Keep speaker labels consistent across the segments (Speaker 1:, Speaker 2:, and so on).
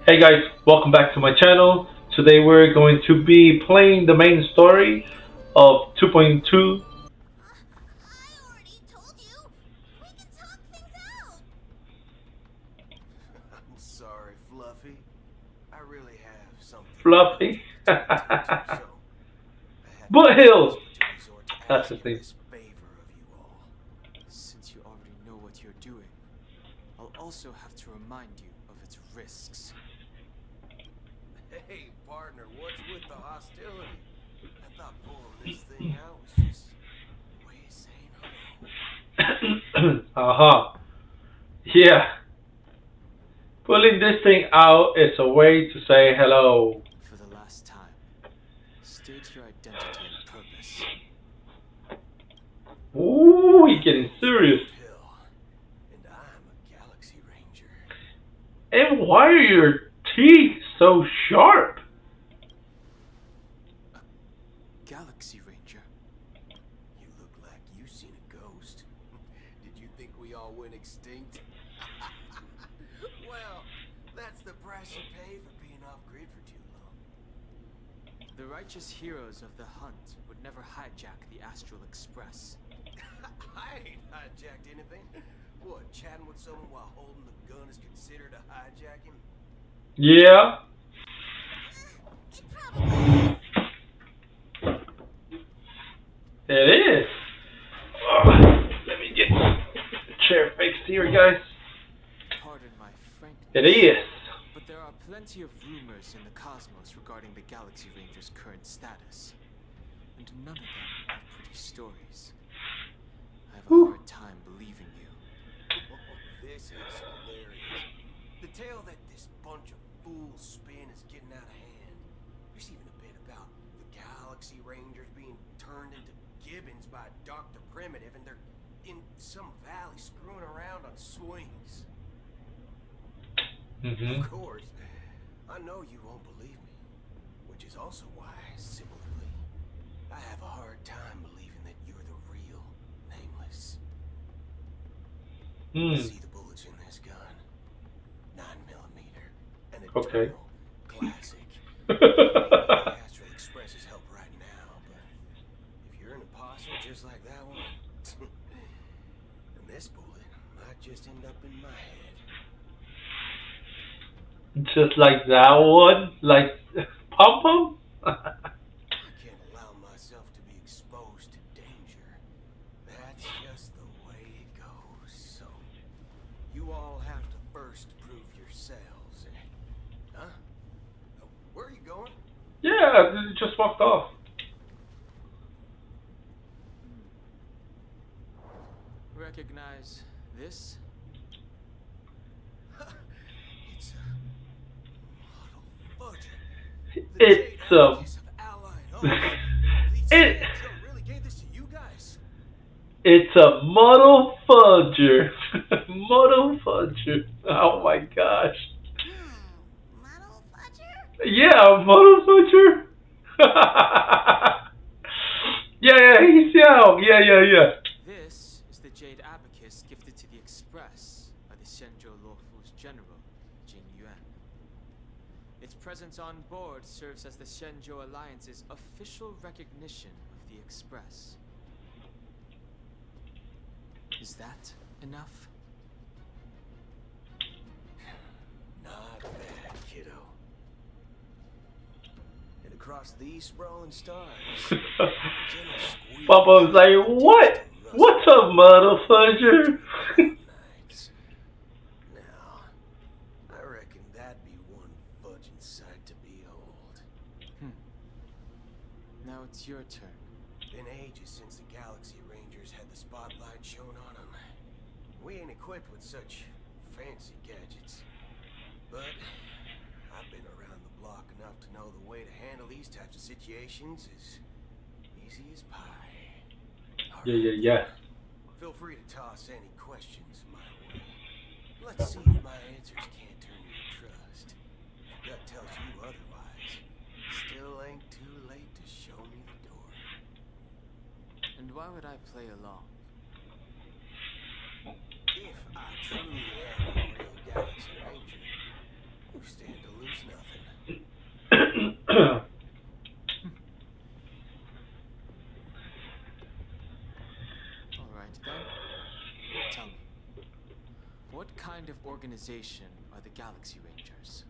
Speaker 1: Hey guys, welcome back to my channel. Today we're going to be playing the main story of 2.2.
Speaker 2: I already told you. We can talk things out.
Speaker 3: I'm sorry, Fluffy. I really have something
Speaker 1: Fluffy.
Speaker 3: to attend to, so I have no
Speaker 1: Butthills!
Speaker 3: choice but to resort to
Speaker 1: That's his
Speaker 3: asking
Speaker 1: name.
Speaker 3: this favor of you all.
Speaker 4: Since you already know what you're doing, I'll also have to remind you of its risks.
Speaker 3: Hey, partner, what's with the hostility? I thought pulling this thing out was just a way of saying hello.
Speaker 1: Uh-huh. Yeah. Pulling this thing out is a way to say hello.
Speaker 4: For the last time, state your identity and purpose.
Speaker 1: Ooh,
Speaker 3: My
Speaker 1: he's getting
Speaker 3: name's
Speaker 1: serious.
Speaker 3: Bill, and I'm a Galaxy Ranger.
Speaker 1: And why are your teeth so sharp?
Speaker 4: Galaxy Ranger?
Speaker 3: You look like you've seen a ghost. Did you think we all went extinct? Well, that's the price you pay for being off grid for too long.
Speaker 4: The righteous heroes of the hunt would never hijack the Astral Express.
Speaker 3: I ain't hijacked anything. What, chatting with someone while holding the gun is considered a hijacking?
Speaker 1: Yeah.
Speaker 2: It probably is.
Speaker 1: It is. Let me get the chair fixed here, guys.
Speaker 4: Pardon my frankness.
Speaker 1: It is.
Speaker 4: But there are plenty of rumors in the cosmos regarding the Galaxy Ranger's current status. And none of them are pretty stories. I have a
Speaker 1: Whew.
Speaker 4: hard time believing you.
Speaker 3: This is hilarious. The tale that this bunch of fools spin is getting out of hand. There's even a bit about the Galaxy Rangers being turned into gibbons by Dr. Primitive, and they're in some valley screwing around on swings.
Speaker 1: Mm-hmm.
Speaker 3: Of course, I know you won't believe me, which is also why, similarly, I have a hard time believing that you're the real Nameless. See the bullets in this gun? 9mm, an
Speaker 1: Okay.
Speaker 3: eternal classic. The Astral Express is help right now, but if you're an apostle just like that one, then this bullet might just end up in my head.
Speaker 1: Just like that one? Like Pom Pom?
Speaker 3: I can't allow myself to be exposed to danger. That's just the way it goes. So, you all have to first prove yourselves. Huh? Where are you going?
Speaker 1: Yeah, it just walked off.
Speaker 4: Recognize this?
Speaker 3: It's a model fudger.
Speaker 1: It's a it,
Speaker 3: really gave this to you guys.
Speaker 1: it's a model fudger. Model fudger. Oh my gosh.
Speaker 2: Model fudger?
Speaker 1: Yeah, model fudger. Yeah, he's young. Yeah.
Speaker 4: This is the Jade Abacus gifted to the Express by the Shenzhou Lawful's general, Jing Yuan. Its presence on board serves as the Shenzhou Alliance's official recognition of the Express. Is that enough?
Speaker 3: Not bad, kiddo. And across these sprawling stars,
Speaker 1: Papa's like, what? What's up, model fudger?
Speaker 3: nights. Now, I reckon that'd be one fudging sight to behold.
Speaker 4: Now it's your turn.
Speaker 3: Been ages since the Galaxy Rangers had the spotlight shown on them. We ain't equipped with such fancy gadgets. But I've been around the block enough to know the way to handle these types of situations is easy as pie.
Speaker 1: Yeah.
Speaker 3: Feel free to toss any questions my way. Let's see if my answers can't turn your trust. If your gut tells you otherwise, still ain't too late to show me the door.
Speaker 4: And why would I play along?
Speaker 3: If I truly am a real Galaxy Ranger, you stand to
Speaker 4: organization are the Galaxy Rangers?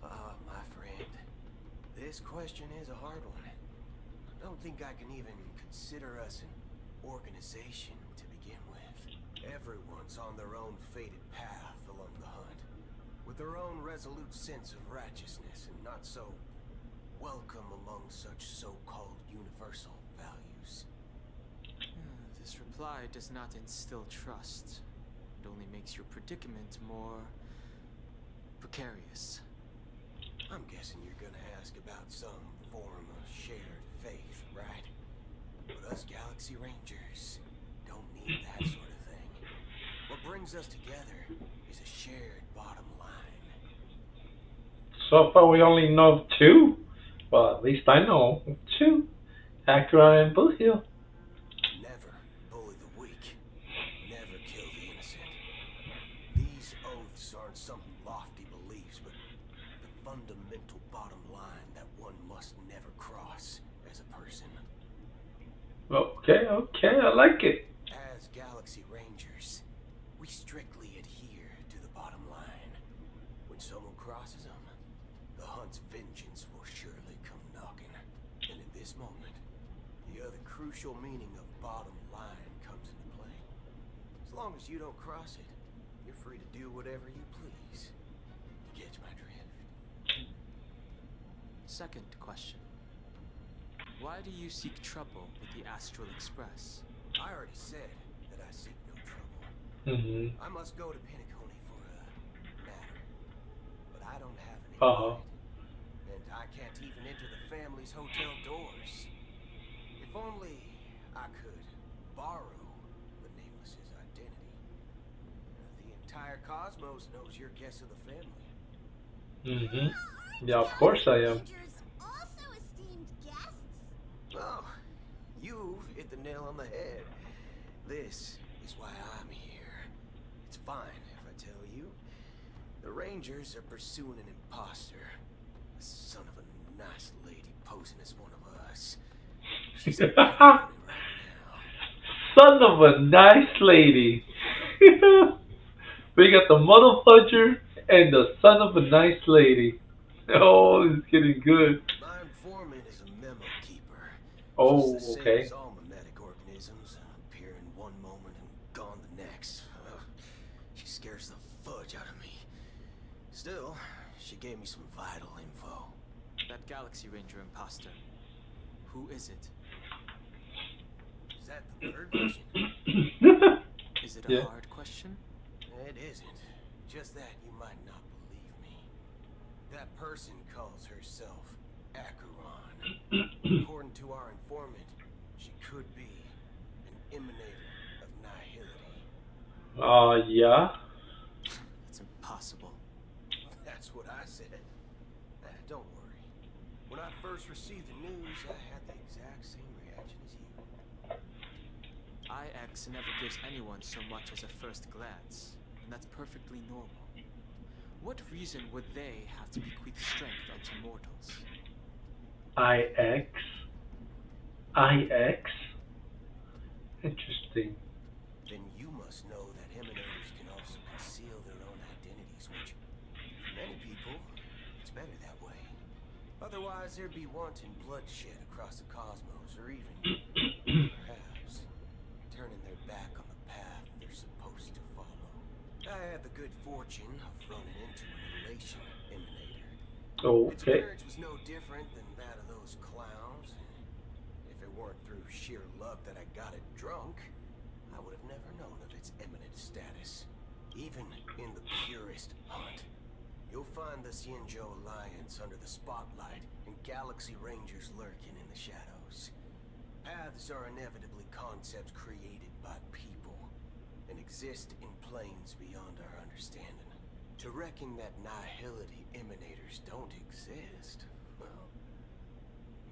Speaker 3: Oh, my friend. This question is a hard one. I don't think I can even consider us an organization to begin with. Everyone's on their own fated path along the hunt, with their own resolute sense of righteousness and not so welcome among such so-called universal values.
Speaker 4: This reply does not instill trust. It only makes your predicament more precarious.
Speaker 3: I'm guessing you're gonna ask about some form of shared faith, right? But us Galaxy Rangers don't need that sort of thing. What brings us together is a shared bottom line.
Speaker 1: So far, we only know two. Well, at least I know two. Acura and Blue Hill.
Speaker 3: Never bully the weak. Never kill the innocent. These oaths aren't some lofty beliefs, but the fundamental bottom line that one must never cross as a person.
Speaker 1: Okay, I like it.
Speaker 3: As Galaxy Rangers, we strictly adhere to the bottom line. When someone crosses them, the hunt's vengeance will surely come knocking. And at this moment, the other crucial meaning of bottom line comes into play. As long as you don't cross it, you're free to do whatever you please. You catch my drift?
Speaker 4: Second question. Why do you seek trouble with the Astral Express?
Speaker 3: I already said that I seek no trouble.
Speaker 1: Mm-hmm.
Speaker 3: I must go to Penacony for a matter, but I don't have any
Speaker 1: Uh-huh.
Speaker 3: pride. And I can't even enter the family's hotel doors. If only I could borrow the Nameless's identity. The entire cosmos knows you're guest of the family.
Speaker 1: Mm-hmm. Yeah, of course I am.
Speaker 2: Rangers also esteemed guests.
Speaker 3: Oh, you've hit the nail on the head. This is why I'm here. It's fine if I tell you. The Rangers are pursuing an imposter. A son of a nice lady posing as one of us. She's in Penacony right now.
Speaker 1: Son of a nice lady. We got the mother fudger and the son of a nice lady. Oh, it's getting good.
Speaker 3: My informant is a memo keeper.
Speaker 1: Oh,
Speaker 3: She's the same
Speaker 1: okay.
Speaker 3: as all mimetic organisms, appear in one moment and gone the next. She scares the fudge out of me. Still, she gave me some vital info.
Speaker 4: That Galaxy Ranger imposter. Who is it?
Speaker 3: Is that the third question?
Speaker 4: Is it a
Speaker 1: Yeah.
Speaker 4: hard question?
Speaker 3: It isn't. Just that you might not believe me. That person calls herself Acheron. According to our informant, she could be an emanator of nihility.
Speaker 1: Yeah.
Speaker 4: It's impossible.
Speaker 3: That's what I said. Don't worry. When I first received the news, I had the exact same reaction as you.
Speaker 4: IX never gives anyone so much as a first glance, and that's perfectly normal. What reason would they have to bequeath strength unto mortals?
Speaker 1: IX. IX. Interesting.
Speaker 3: Then you must know that emanators can also conceal their own identities, which, for many people, it's better that way. Otherwise, there'd be wanton bloodshed across the cosmos, or even, perhaps, turning their back on the path they're supposed to follow. I had the good fortune of running into an elation emanator.
Speaker 1: Oh,
Speaker 3: Its
Speaker 1: okay.
Speaker 3: appearance was no different than that of those clowns. If it weren't through sheer luck that I got it drunk, I would have never known of its eminent status. Even in the purest hunt, you'll find the Xianzhou Alliance under the spotlight and Galaxy Rangers lurking in the shadows. Paths are inevitably concepts created by people and exist in planes beyond our understanding. To reckon that nihility emanators don't exist, well,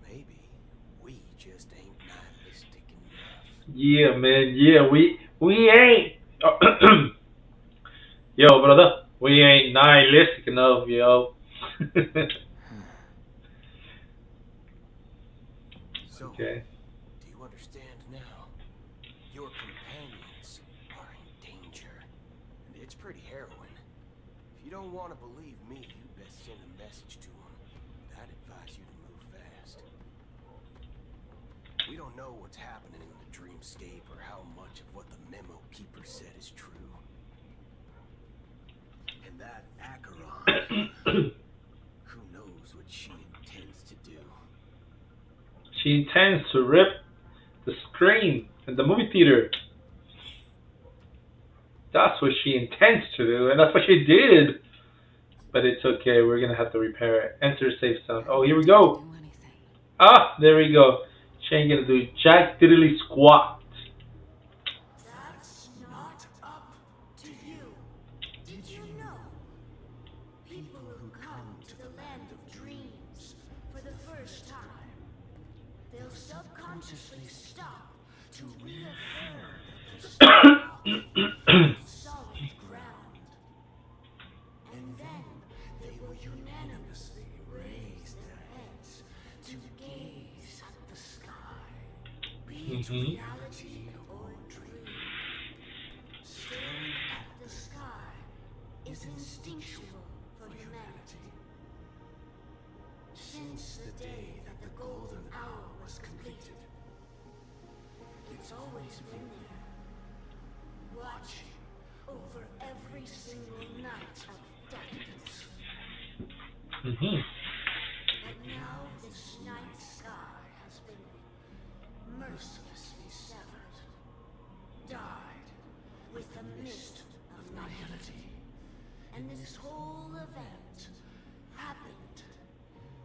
Speaker 3: maybe we just ain't nihilistic enough.
Speaker 1: Yeah, man. Yeah, we ain't. Yo, brother, we ain't nihilistic enough, yo.
Speaker 3: So,
Speaker 1: Okay.
Speaker 3: do you understand now? Your companions are in danger. heroin. If you don't want to believe me, you best send a message to him. I'd advise you to move fast. We don't know what's happening in the dreamscape or how much of what the memo keeper said is true. And that Acheron, who knows what she intends to do?
Speaker 1: She intends to rip the screen in the movie theater. That's what she intends to do, and that's what she did. But it's okay, we're gonna have to repair it. Enter safe zone. Oh, here we go. Ah, there we go. She ain't gonna do jack diddly squat.
Speaker 2: That's not up to you. Did you know? People who come to the land of dreams for the first time, they'll subconsciously stop to reaffirm that they're solid ground. And then they will unanimously raise their heads to gaze at the sky, be it reality or dream. Staring at the sky is instinctual for humanity. Since the day that the golden hour was completed, it's always been there, watching over every single night of decadence. But now this night sky has been mercilessly severed, dyed with the mist of nihility. And this whole event happened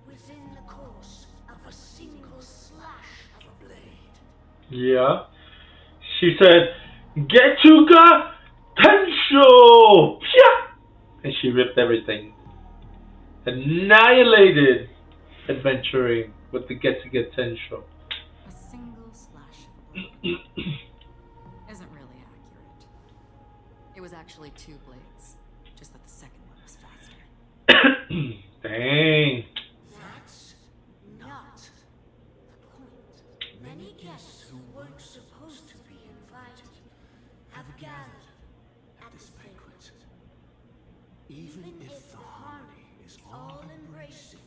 Speaker 2: within the course of a single slash of a blade.
Speaker 1: Yeah. She said, Getsuga Tensho! Pya! And she ripped everything. Annihilated adventuring with the Getsuga Tensho.
Speaker 5: A single slash of a blade isn't really accurate. It was actually 2 blades, just that the second one was faster.
Speaker 1: Dang.
Speaker 2: That's not the point. Many guests who weren't supposed to be invited have gathered at this banquet. Even if the harmony is all embracing,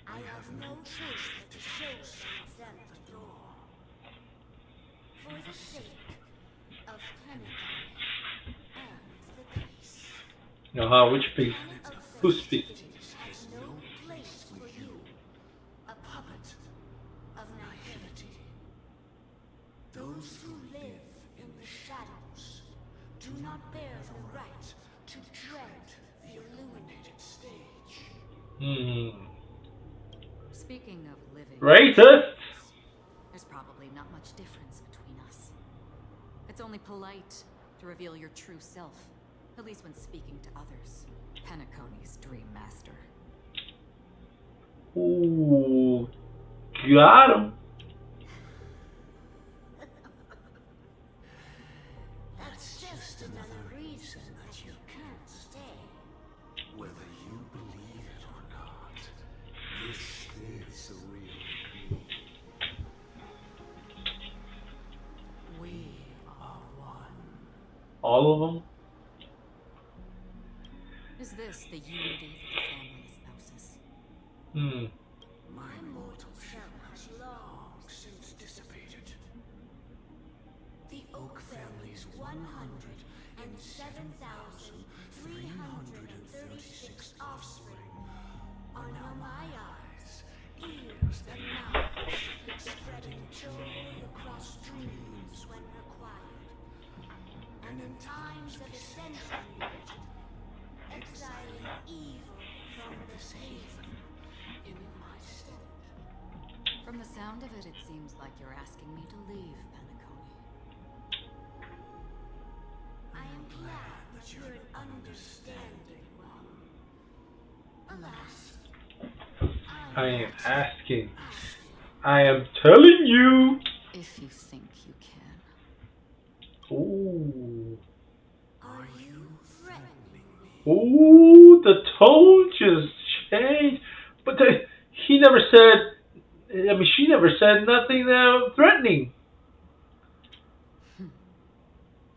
Speaker 2: I have no choice but to show some of them the door. For the sake of Honkai and the peace.
Speaker 1: Which piece? Whose piece?
Speaker 2: Has no place for you, a puppet of nihility. Those who live in the shadows do not bear the right to dread the illuminated stage.
Speaker 5: Speaking of living,
Speaker 1: Racist!
Speaker 5: there's probably not much difference between us. It's only polite to reveal your true self, at least when speaking to others. Penacony's dream master.
Speaker 1: Ooh, got him.
Speaker 2: That's just another reason that you can't stay.
Speaker 3: Whether you believe it or not, this is the real me.
Speaker 2: We are one.
Speaker 1: All of them?
Speaker 5: Is this the unity that the family espouses?
Speaker 3: My mortal shell has long since dissipated.
Speaker 2: The Oak family's 107,336 offspring are now my eyes, ears, and mouths, spreading joy across dreams when required. And in times of ascension needed, exiling evil from this haven in my stead.
Speaker 5: From the sound of it, it seems like you're asking me to leave, Penacony.
Speaker 2: I am glad that you're an understanding one. Alas,
Speaker 1: I am asking. I am telling you.
Speaker 5: If you think you can.
Speaker 1: Ooh.
Speaker 2: are you threatening me?
Speaker 1: Ooh, the tone just changed. But he never said, she never said nothing threatening.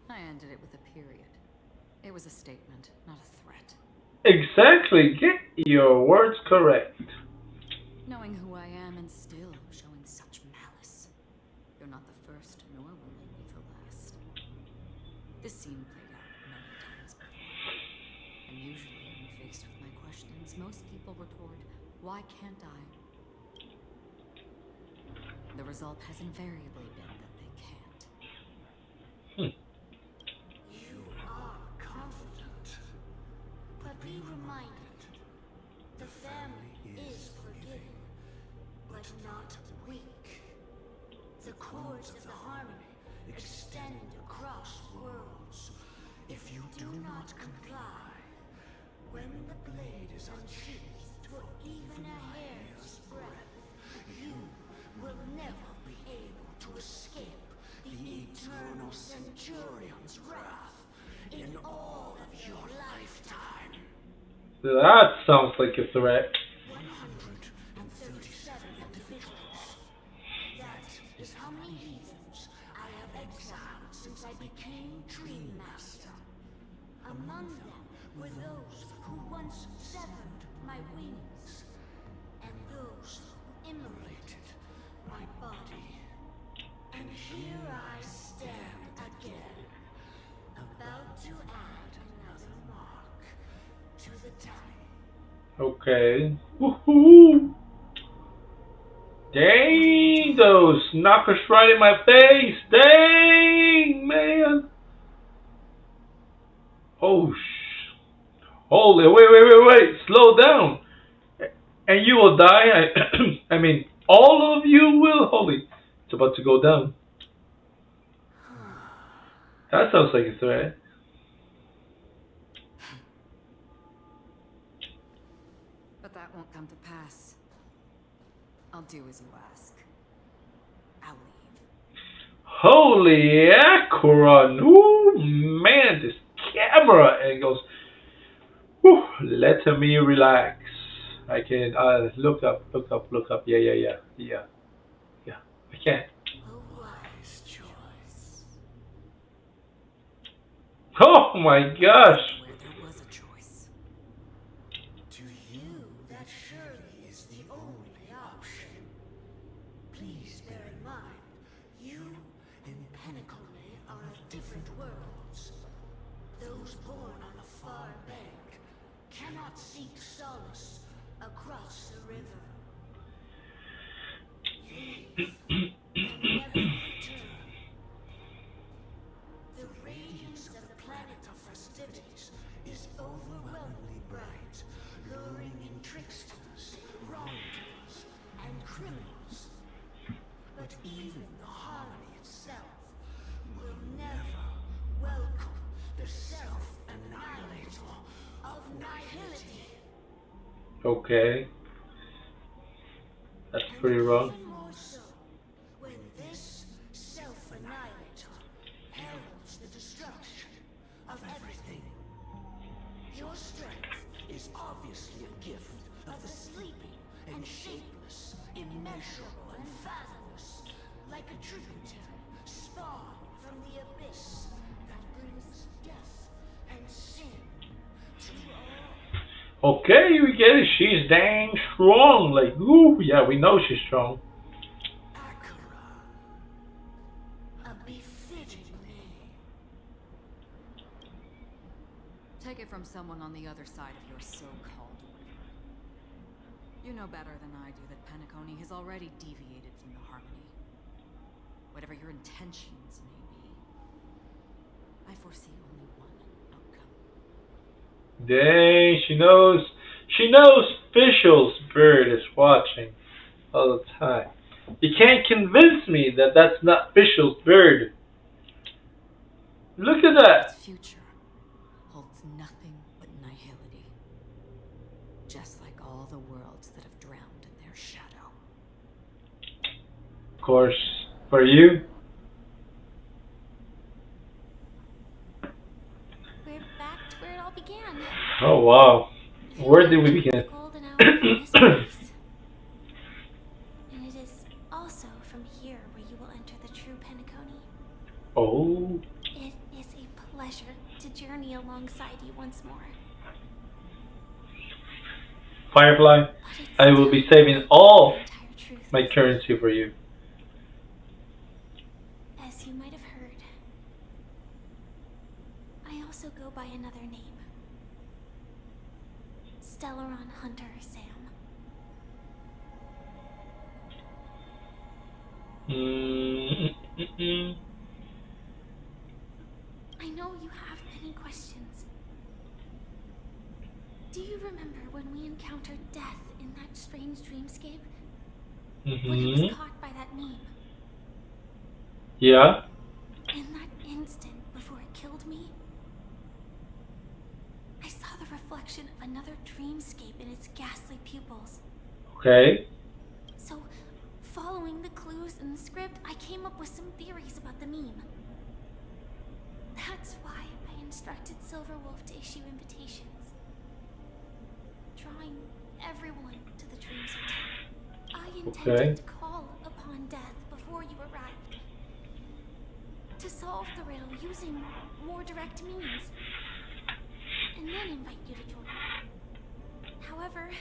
Speaker 5: I ended it with a period. It It was a statement, not a threat.
Speaker 1: Exactly. Get your words correct.
Speaker 5: Knowing who I am and still showing such malice. You're not the first, nor will you be the last. This scene played out many times before. And usually, when faced with my questions, most people retort, "Why can't I?" The result has invariably been that they can't.
Speaker 2: You are confident. But be reminded, the family is forgiven, but not weak. The cords of the harmony extend across worlds. If you do not comply, when the blade is unsheathed for even a hair's breadth, you will never be able to escape the eternal Centurion's wrath in all of your lifetime.
Speaker 1: That sounds like a threat.
Speaker 2: 137 individuals. That is how many heathens I have exiled since I became Dream Master. Among them were those who once severed my wings, and those who immolated my body. And here I stand again, about to add another mark to the tally.
Speaker 1: Okay. Woohoo! Dang, those knockers right in my face. Dang, man. Oh, holy, wait. Slow down. And you will die. I mean, all of you will. Holy, it's about to go down. That sounds like a threat.
Speaker 5: But that won't come to pass. I'll do as you ask. I'll leave.
Speaker 1: Holy Akron. Ooh, man, this camera angles. Whew, let me relax. I can look up. Yeah. I can't.
Speaker 2: A wise choice.
Speaker 1: Oh my gosh.
Speaker 5: Where there was a choice.
Speaker 2: To you, that surely is the only option. Please bear in mind, you and Penacony are of different worlds. Those born on the far bank cannot seek solace across the river. Leave and never return. The radiance of the planet of festivities is overwhelmingly bright, luring in tricksters, wrongdoers, and criminals. But even the harmony itself will never welcome the self-annihilator of nihility.
Speaker 1: Okay. That's pretty wrong.
Speaker 2: Even more so, when this self-annihilator heralds the destruction of everything. Your strength is obviously a gift of the sleeping and shapeless, immeasurable and fathomless, like a tributary spawned from the abyss that brings death and sin to all.
Speaker 1: Okay, we get it. She's dang strong. Like, ooh, yeah, we know she's strong.
Speaker 2: Akara, a befitting name.
Speaker 5: Take it from someone on the other side of your so-called river. You know better than I do that Penacony has already deviated from the harmony. Whatever your intentions may be, I foresee only one outcome.
Speaker 1: Dang, she knows. She knows Fischl's bird is watching all the time. You can't convince me that that's not Fischl's bird. Look at that.
Speaker 5: Its future holds nothing but nihility. Just like all the worlds that have drowned in their shadow.
Speaker 1: Of course, for you.
Speaker 2: We're back to where it all began.
Speaker 1: Oh wow. Where did we begin?
Speaker 2: Golden hour from this place. And it is also from here where you will enter the true Penacony.
Speaker 1: Oh.
Speaker 2: It is a pleasure to journey along alongside you once more.
Speaker 1: Firefly,
Speaker 2: But it's
Speaker 1: I will be
Speaker 2: still
Speaker 1: saving
Speaker 2: not
Speaker 1: all
Speaker 2: the entire truth,
Speaker 1: my
Speaker 2: is it?
Speaker 1: currency for you.
Speaker 2: As you might have heard, I also go by another name. Stellaron Hunter Sam. I know you have many questions. Do you remember when we encountered death in that strange dreamscape? When it was caught by that meme?
Speaker 1: Yeah.
Speaker 2: In that instant before it killed me, I saw the reflection of another dreamscape in its ghastly pupils.
Speaker 1: Okay.
Speaker 2: So, following the clues in the script, I came up with some theories about the meme. That's why I instructed Silverwolf to issue invitations, drawing everyone to the Dreams Hotel. I intended to call upon death before you arrived, to solve the riddle using more direct means, and then invite you to join. However,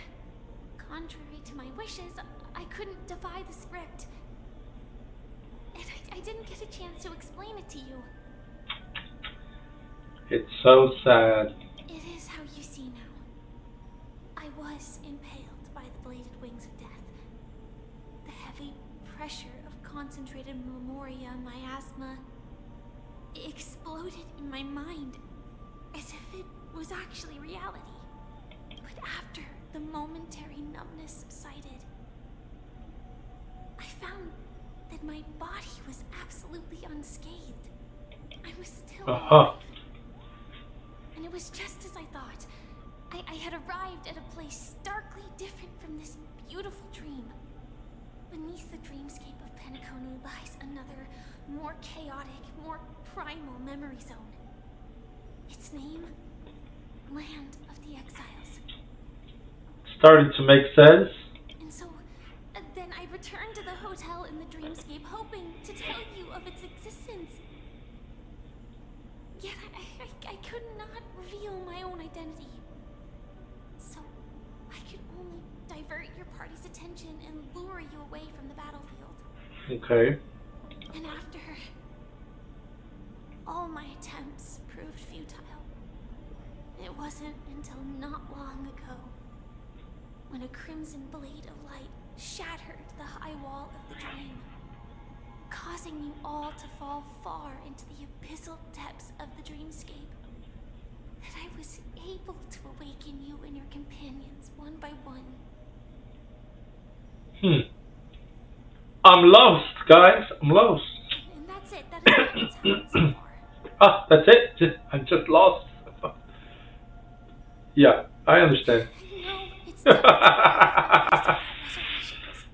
Speaker 2: contrary to my wishes, I couldn't defy the script. And I didn't get a chance to explain it to you.
Speaker 1: It's so sad.
Speaker 2: It is how you see now. I was impaled by the bladed wings of death. The heavy pressure of concentrated memoria, miasma, exploded in my mind as if it was actually reality. But after the momentary numbness subsided, I found that my body was absolutely unscathed. I was still alive. And it was just as I thought. I had arrived at a place starkly different from this beautiful dream. Beneath the dreamscape of Penaconu lies another, more chaotic, more primal memory zone. Its name? Land of the Exiles.
Speaker 1: Starting to make sense.
Speaker 2: And so, then I returned to the hotel in the dreamscape, hoping to tell you of its existence. Yet I could not reveal my own identity. So, I could only divert your party's attention and lure you away from the battlefield.
Speaker 1: Okay.
Speaker 2: And after all my attempts proved futile, it wasn't until not long ago when a crimson blade of light shattered the high wall of the dream, causing you all to fall far into the abyssal depths of the dreamscape, that I was able to awaken you and your companions one by one.
Speaker 1: I'm lost, guys. I'm lost.
Speaker 2: And that's it. That is all that's happened so far.
Speaker 1: Ah, that's it. I'm just lost. Yeah, I understand.
Speaker 2: No, it's not reservations.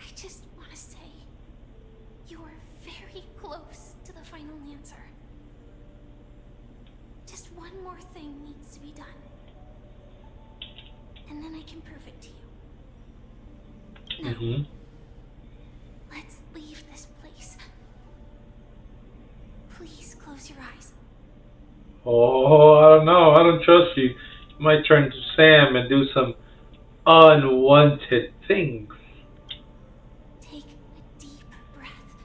Speaker 2: I just want to say you are very close to the final answer. Just one more thing needs to be done, and then I can prove it to you. Now, let's leave this place. Please close your eyes.
Speaker 1: Oh, I don't know. I don't trust you. You might turn to Sam and do some unwanted things.
Speaker 2: Take a deep breath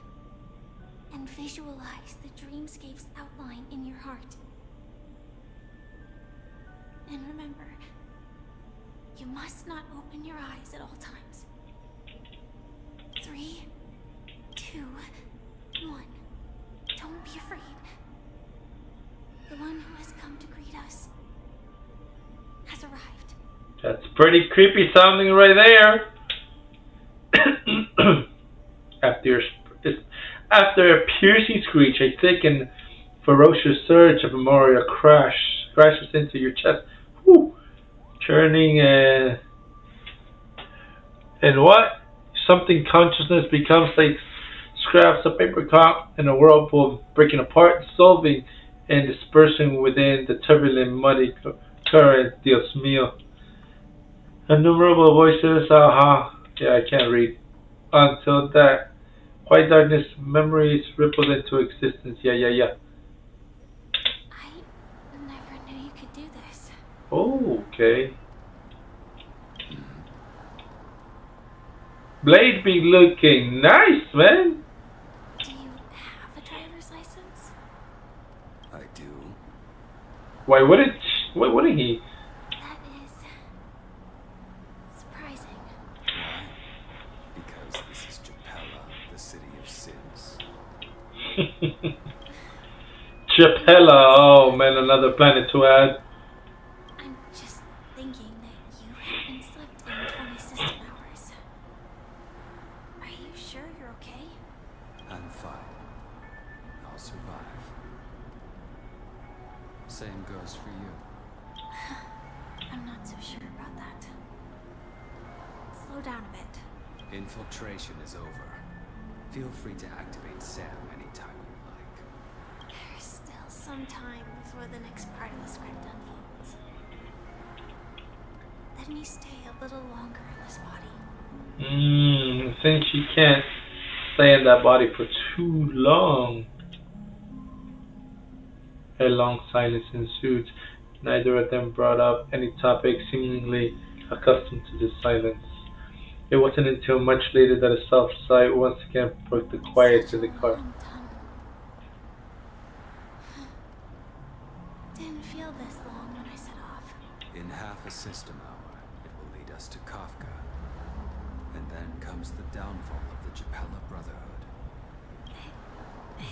Speaker 2: and visualize the dreamscape's outline in your heart. And remember, you must not open your eyes at all times. 3, 2, 1. Don't be afraid. The one who has come to greet us has arrived.
Speaker 1: That's pretty creepy sounding right there. After a piercing screech, a thick and ferocious surge of memoria crashes into your chest. Whew. Churning and what? Something consciousness becomes like scraps of paper cup in a whirlpool, breaking apart, dissolving, and dispersing within the turbulent, muddy current. Dios mío. Innumerable voices, yeah, I can't read. Until that white darkness, memories rippled into existence. Yeah.
Speaker 2: do this.
Speaker 1: Oh, okay. Blade be looking nice, man.
Speaker 2: Do you have a driver's license?
Speaker 3: I do.
Speaker 1: Why wouldn't he?
Speaker 2: That is surprising.
Speaker 3: Why? Because this is Japella, the city of sins.
Speaker 1: Chapella, oh man, another planet to add.
Speaker 2: I'm just thinking that you haven't slept in 20 system hours. Are you sure you're okay?
Speaker 3: I'm fine. I'll survive. Same goes for you.
Speaker 2: I'm not so sure about that. Slow down a bit.
Speaker 3: Infiltration is over. Feel free to activate Sam anytime you like.
Speaker 2: There's still some time before the next part of the script unfolds. Let me stay a little longer in this body.
Speaker 1: Since she can't stay in that body for too long. A long silence ensued. Neither of them brought up any topic, seemingly accustomed to this silence. It wasn't until much later that a soft sigh once again broke the quiet
Speaker 2: Such
Speaker 1: in the
Speaker 2: a
Speaker 1: car.
Speaker 2: long tunnel. Didn't feel this long when I set off.
Speaker 3: In half a system hour, it will lead us to Kafka. And then comes the downfall of the Japella Brotherhood.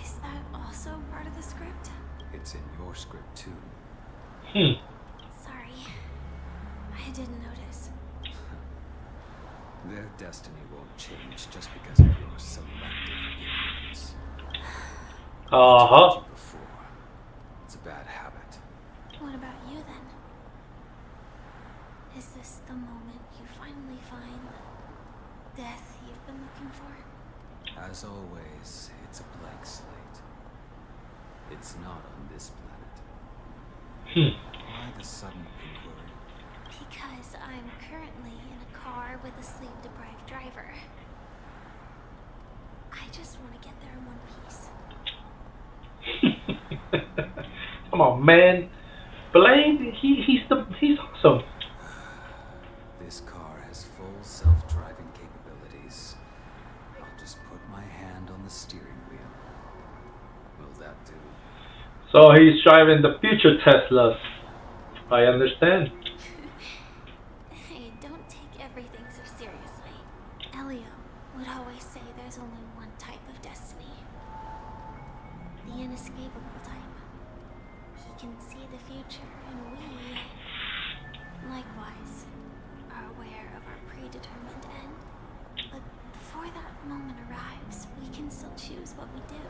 Speaker 2: Is that also part of the script?
Speaker 3: It's in your script too.
Speaker 2: Sorry. I didn't notice.
Speaker 3: Their destiny won't change just because of your selective ignorance. I told you before. It's a bad habit.
Speaker 2: What about you then? Is this the moment you finally find the death you've been looking for?
Speaker 3: As always, it's a blank slate. It's not on this planet. Why the sudden inquiry?
Speaker 2: Because I'm currently in a car with a sleep-deprived driver. I just want to get there in one piece.
Speaker 1: Come on, man. Blade, he's awesome.
Speaker 3: This car has full self-driving capabilities. I'll just put my hand on the steering wheel. Will that do?
Speaker 1: So he's driving the future Teslas. I understand.
Speaker 2: Hey, don't take everything so seriously. Elio would always say there's only one type of destiny. The inescapable type. He can see the future, and we, likewise, are aware of our predetermined end. But before that moment arrives, we can still choose what we do.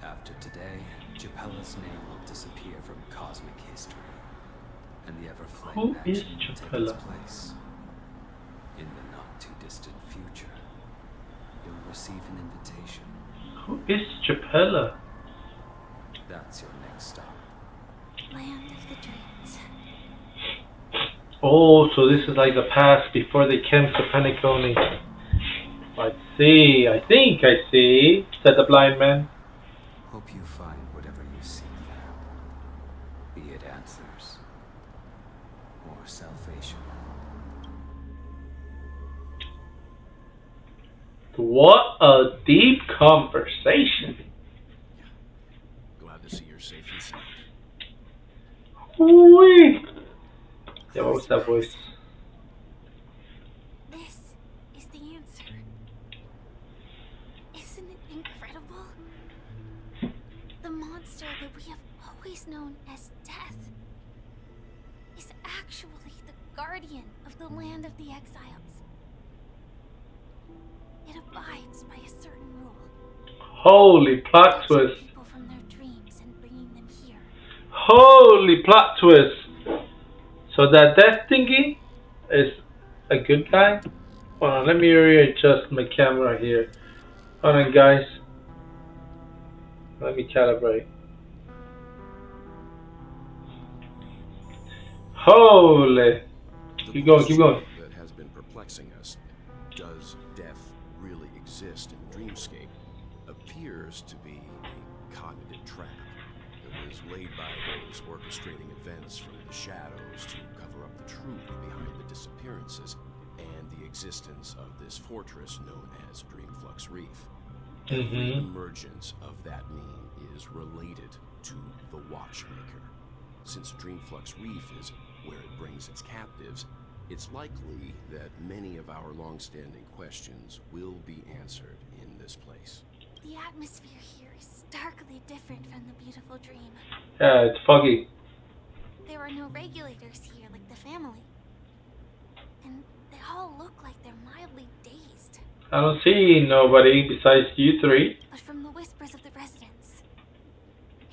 Speaker 3: After today, Japella's name will disappear from cosmic history, and the ever-flame
Speaker 1: Who is
Speaker 3: action will take its
Speaker 1: Japella?
Speaker 3: place. In the not-too-distant future, you'll receive an invitation.
Speaker 1: Who is Chapella?
Speaker 3: That's your next stop.
Speaker 2: Land of the dreams.
Speaker 1: Oh, so this is like the past before they came to Penacony. I see. I think I see, said the blind man.
Speaker 3: Hope you find whatever you seek there. Be it answers or salvation.
Speaker 1: What a deep conversation.
Speaker 6: Glad to see you're safe and sound.
Speaker 1: Wee. Yeah, what was that voice?
Speaker 2: This is the answer. Isn't it incredible? The monster that we have always known as Death is actually the guardian of the land of the exiles. It abides by a certain rule.
Speaker 1: Holy plot
Speaker 2: Catching
Speaker 1: twist.
Speaker 2: people from their dreams and bringing them here.
Speaker 1: Holy plot twist. So that death thingy is a good guy? Hold on, let me readjust my camera here. Hold on, guys. Let me calibrate. Holy. Keep going, keep going.
Speaker 6: That has been perplexing us. Does death really exist in Dreamscape? Appears to be a cognitive trap. is laid by those orchestrating events from the shadows to cover up the truth behind the disappearances and the existence of this fortress known as Dreamflux Reef. Every emergence of that meme is related to the Watchmaker. Since Dreamflux Reef is where it brings its captives, it's likely that many of our long-standing questions will be answered in this place.
Speaker 2: The atmosphere here is starkly different from the beautiful dream.
Speaker 1: Yeah, it's foggy.
Speaker 2: There are no regulators here like the family. And they all look like they're mildly dazed.
Speaker 1: I don't see nobody besides you three.
Speaker 2: But from the whispers of the residents,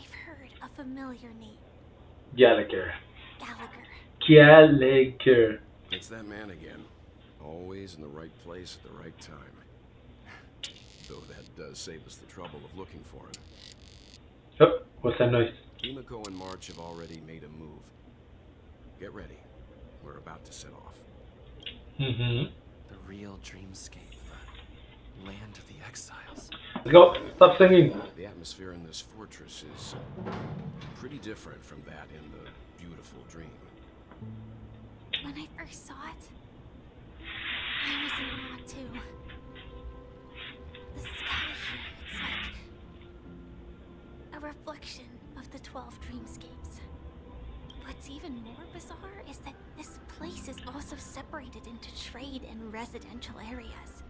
Speaker 2: I've heard a familiar name.
Speaker 1: Gallagher.
Speaker 2: Gallagher.
Speaker 1: Gallagher.
Speaker 6: It's that man again. Always in the right place at the right time. Though that does save us the trouble of looking for him.
Speaker 1: Oh, what's that noise?
Speaker 6: Himiko and March have already made a move. Get ready. We're about to set off.
Speaker 1: Mm-hmm.
Speaker 4: The real dreamscape. Land of the exiles.
Speaker 1: Let's go. Stop singing.
Speaker 6: The atmosphere in this fortress is pretty different from that in the beautiful dream.
Speaker 2: When I first saw it, I was in awe too. The sky here, it's like a reflection of the 12 dreamscapes. What's even more bizarre is that this place is also separated into trade and residential areas.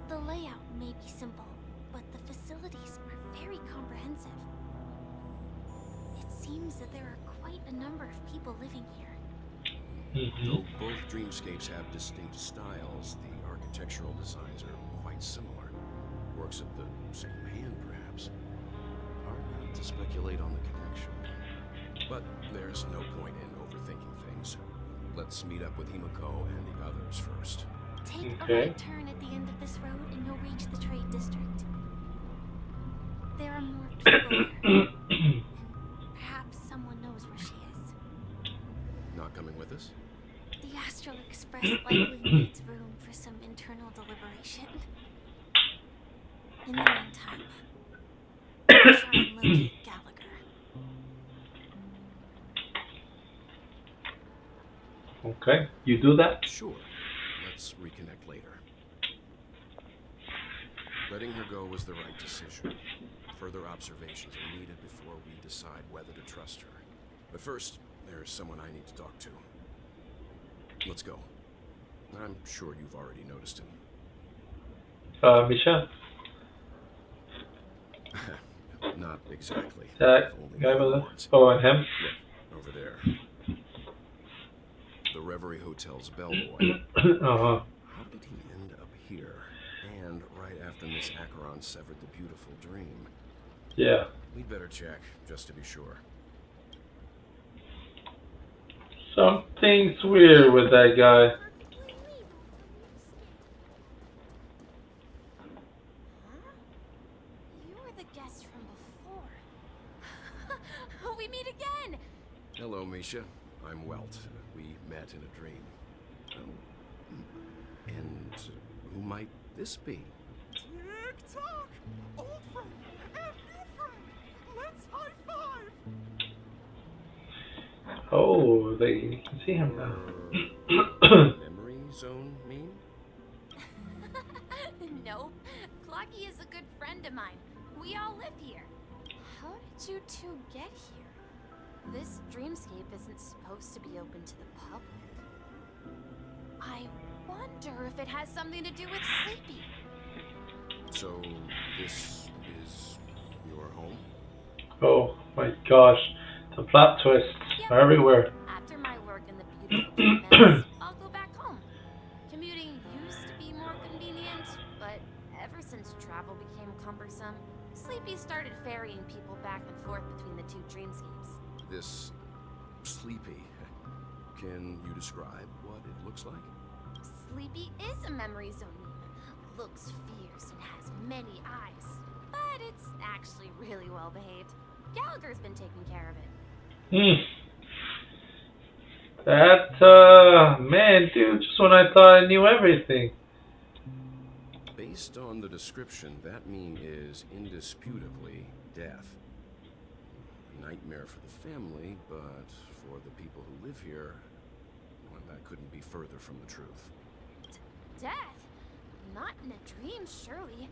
Speaker 2: The layout may be simple, but the facilities are very comprehensive. It seems that there are quite a number of people living here.
Speaker 6: Though both dreamscapes have distinct styles, the architectural designs are quite similar. Works of the same hand, perhaps. Hard not to speculate on the connection. But there's no point in overthinking things. Let's meet up with Himiko and the others first.
Speaker 2: Take a
Speaker 1: Okay.
Speaker 2: right turn at the end of this road and you'll reach the trade district. There are more people here, and perhaps someone knows where she is.
Speaker 6: Not coming with us?
Speaker 2: The Astral Express likely needs room for some internal deliberation. In the meantime, I'll try and locate Gallagher.
Speaker 1: Okay, you do that.
Speaker 6: Sure. Let's reconnect later. Letting her go was the right decision. Further observations are needed before we decide whether to trust her. But first, there's someone I need to talk to. Let's go. I'm sure you've already noticed him.
Speaker 1: Misha.
Speaker 6: Not exactly.
Speaker 1: That
Speaker 6: I've only
Speaker 1: guy
Speaker 6: met him
Speaker 1: with
Speaker 6: once.
Speaker 1: Oh, and him.
Speaker 6: Look, over there. The Reverie Hotel's bellboy.
Speaker 1: Uh-huh.
Speaker 6: How did he end up here? And right after Miss Acheron severed the beautiful dream.
Speaker 1: Yeah.
Speaker 6: We'd better check, just to be sure.
Speaker 1: Something's weird with that guy.
Speaker 2: You were the guest from before. We meet again!
Speaker 6: Hello, Misha. I'm Welt. We met in a dream. And who might this be?
Speaker 3: Tick-tock! Old friend and new friend! Let's high-five!
Speaker 1: Oh, you can see him now.
Speaker 6: Memory zone meme?
Speaker 2: Nope. Clocky is a good friend of mine. We all live here.
Speaker 5: How did you two get here? This dreamscape isn't supposed to be open to the public.
Speaker 2: I wonder if it has something to do with Sleepy.
Speaker 6: So, this is your home?
Speaker 1: Oh my gosh. The plot twists are everywhere.
Speaker 2: After my work in the beautiful dream ends, I'll go back home. Commuting used to be more convenient, but ever since travel became cumbersome, Sleepy started ferrying people back and forth between the two dreamscapes.
Speaker 6: This Sleepy. Can you describe what it looks like?
Speaker 2: Sleepy is a memory zone meme. Looks fierce and has many eyes, but it's actually really well behaved. Gallagher's been taking care of it.
Speaker 1: That, man, dude, just when I thought I knew everything.
Speaker 6: Based on the description, that meme is indisputably death. nightmare for the family, but for the people who live here, well, that couldn't be further from the truth.
Speaker 2: Death? Not in a dream, surely.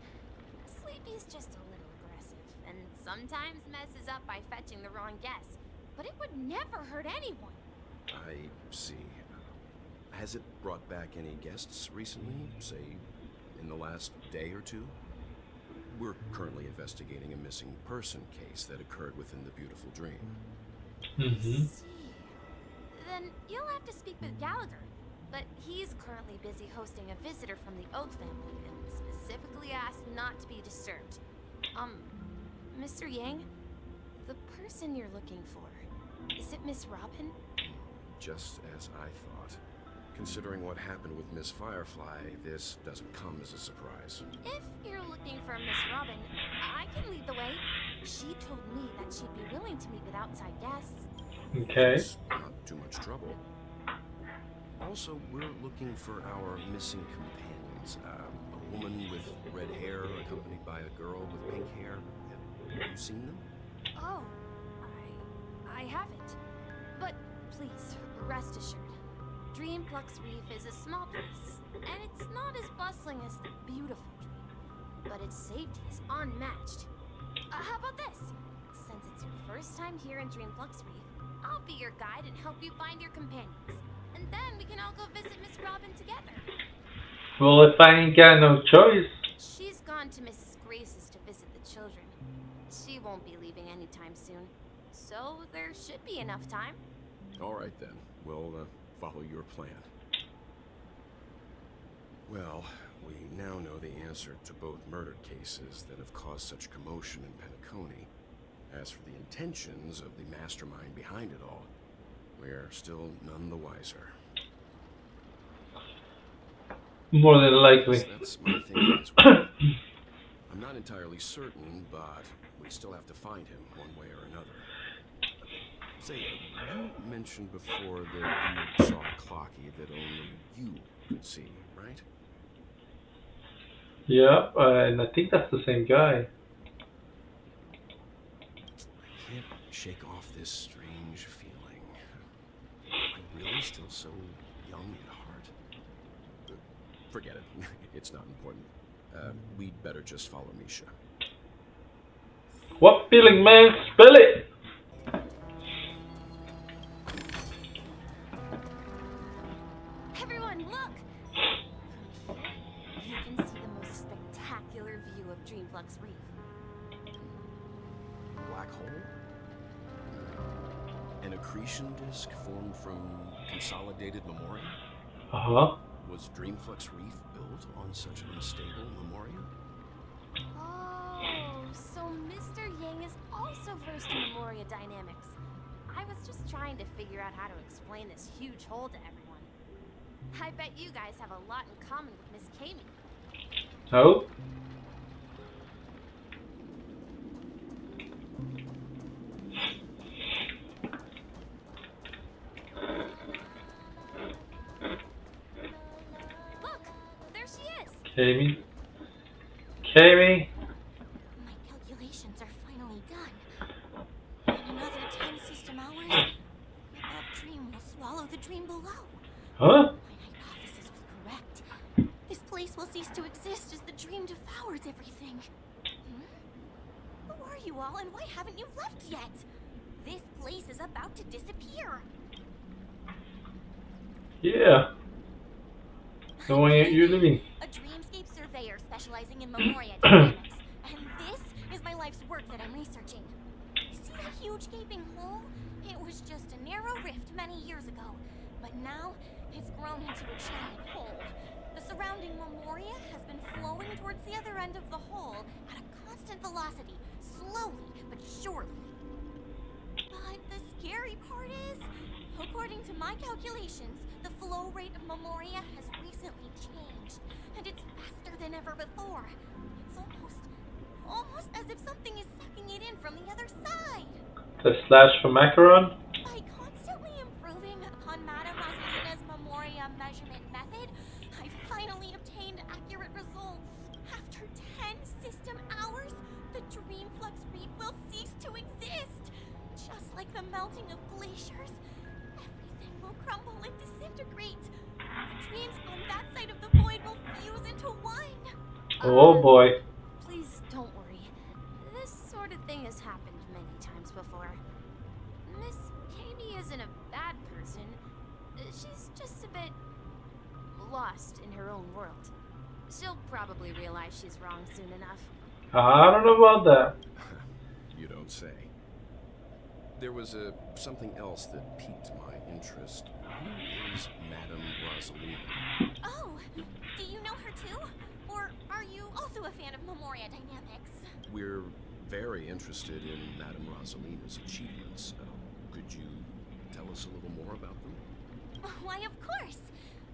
Speaker 2: Sleepy's just a little aggressive, and sometimes messes up by fetching the wrong guess. But it would never hurt anyone.
Speaker 6: I see. Has it brought back any guests recently, say, in the last day or two? We're currently investigating a missing person case that occurred within the beautiful dream.
Speaker 1: Mm-hmm.
Speaker 2: See. Then you'll have to speak with Gallagher. But he's currently busy hosting a visitor from the Oak family and specifically asked not to be disturbed. Mr. Yang, the person you're looking for, is it Miss Robin?
Speaker 6: Just as I thought. Considering what happened with Miss Firefly, this doesn't come as a surprise.
Speaker 2: If you're looking for Miss Robin, I can lead the way. She told me that she'd be willing to meet with outside guests.
Speaker 1: Okay.
Speaker 6: It's not too much trouble. Also, we're looking for our missing companions. A woman with red hair accompanied by a girl with pink hair. Have you seen them?
Speaker 2: Oh, I haven't. But please, rest assured. Dreamflux Reef is a small place, and it's not as bustling as the beautiful Dream. But its safety is unmatched. How about this? Since it's your first time here in Dreamflux Reef, I'll be your guide and help you find your companions. And then we can all go visit Miss Robin together.
Speaker 1: Well, if I ain't got no choice.
Speaker 2: She's gone to Mrs. Grace's to visit the children. She won't be leaving anytime soon. So there should be enough time.
Speaker 6: All right, then. We'll follow your plan. Well, we now know the answer to both murder cases that have caused such commotion in Penacony. As for the intentions of the mastermind behind it all, we're still none the wiser.
Speaker 1: More than likely.
Speaker 6: That's my thinking as well. I'm not entirely certain, but we still have to find him one way or another. Say, you mentioned before that you saw a clocky that only you could see, right?
Speaker 1: Yeah, and I think that's the same guy.
Speaker 6: I can't shake off this strange feeling. Am I really still so young at heart? Forget it. It's not important. We'd better just follow Misha.
Speaker 1: What feeling, man? Spill it!
Speaker 2: Everyone, look! From here, you can see the most spectacular view of Dreamflux Reef.
Speaker 6: Black hole? An accretion disk formed from consolidated memoria?
Speaker 1: Uh-huh.
Speaker 6: Was Dreamflux Reef built on such an unstable memoria?
Speaker 2: Oh, so Mr. Yang is also versed in Memoria dynamics. I was just trying to figure out how to explain this huge hole to everyone. I bet you guys have a lot in common with Miss Kami.
Speaker 1: Oh.
Speaker 2: Look, there she is.
Speaker 1: Kami. Kami.
Speaker 2: My calculations are finally done. In another 10 system hours, the above dream will swallow the dream below.
Speaker 1: Huh?
Speaker 2: My hypothesis was correct. This place will cease to exist as the dream devours everything. Who are you all, and why haven't you left yet? This place is about to disappear.
Speaker 1: Yeah. The one you're living.
Speaker 2: A dreamscape surveyor specializing in Memoria dynamics. And this is my life's work that I'm researching. See that huge gaping hole? It was just a narrow rift many years ago. But now, it's grown into a giant hole. The surrounding Memoria has been flowing towards the other end of the hole at a constant velocity, slowly but surely. But the scary part is, according to my calculations, the flow rate of Memoria has recently changed, and it's faster than ever before. It's almost as if something is sucking it in from the other side.
Speaker 1: The slash for macaron?
Speaker 2: By constantly improving upon Madame Rosalina's Memoria measurement method, I finally obtained accurate results. After 10 system hours, the Dreamflux Reef will cease to exist. melting of glaciers, everything will crumble and disintegrate. The dreams on that side of the void will fuse into one.
Speaker 1: Oh boy.
Speaker 2: Please don't worry. This sort of thing has happened many times before. Miss Katie isn't a bad person. She's just a bit lost in her own world. She'll probably realize she's wrong soon enough.
Speaker 1: I don't know about that.
Speaker 6: You don't say. There was something else that piqued my interest. Who is Madame Rosalina?
Speaker 2: Oh, do you know her too? Or are you also a fan of Memoria Dynamics?
Speaker 6: We're very interested in Madame Rosalina's achievements. Could you tell us a little more about them?
Speaker 2: Why, of course.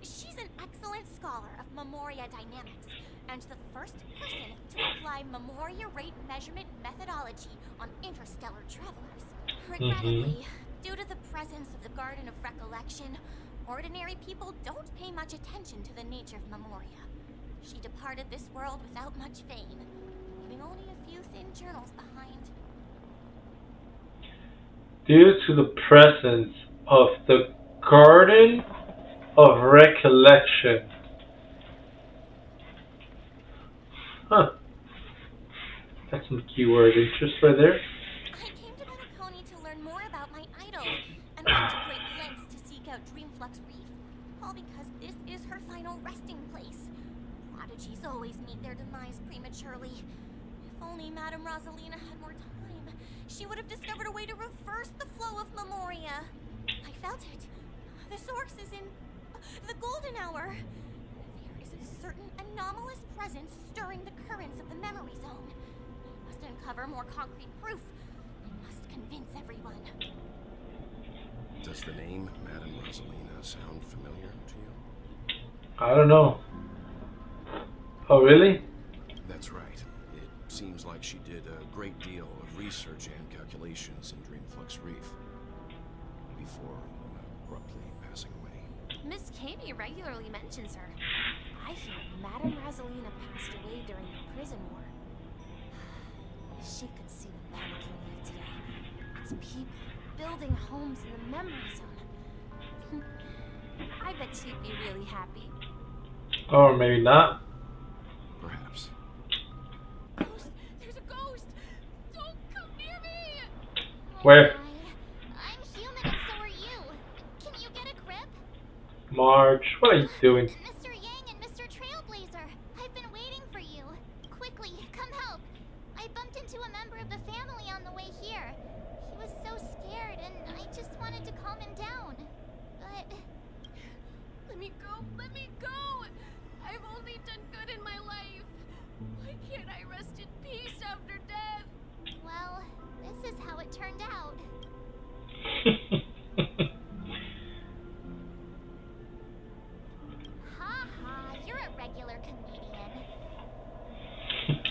Speaker 2: She's an excellent scholar of Memoria Dynamics, and the first person to apply Memoria rate measurement methodology on interstellar travelers. Regrettably, due to the presence of the Garden of Recollection, ordinary people don't pay much attention to the nature of Memoria. She departed this world without much fame, leaving only a few thin journals behind.
Speaker 1: Due to the presence of the Garden of Recollection. Huh. That's some keyword interest right there.
Speaker 2: I came to Menaconi to learn more about my idol, and went to great lengths to seek out Dreamflux Reef, all because this is her final resting place. Prodigies always meet their demise prematurely. If only Madame Rosalina had more time, she would have discovered a way to reverse the flow of Memoria. I felt it. The source is in the golden hour. There is a certain anomalous presence stirring the currents of the memory zone. I must uncover more concrete proof. I must convince everyone.
Speaker 6: Does the name Madame Rosalina sound familiar to you?
Speaker 1: I don't know. Oh, really?
Speaker 6: That's right. It seems like she did a great deal of research and calculations in Dreamflux Reef before abruptly passing away.
Speaker 2: Miss Katie regularly mentions her. I hear Madame Rosalina passed away during the prison war. She could see the planet we live today. It's people building homes in the memory zone. I bet she'd be really happy.
Speaker 1: Or maybe not.
Speaker 6: Perhaps.
Speaker 2: Ghost! There's a ghost! Don't come near me!
Speaker 1: Where?
Speaker 2: I'm human and so are you. Can you get a grip?
Speaker 1: Marge, what are you doing?
Speaker 2: Mr. Yang and Mr. Trailblazer, I've been waiting for you. Quickly, come help. I bumped into a member of the family on the way here. He was so scared and I just wanted to calm him down. But... Let me go! Let me go! I've only done good in my life. Why can't I rest in peace after death? Well, this is how it turned out. Ha ha, you're a regular comedian.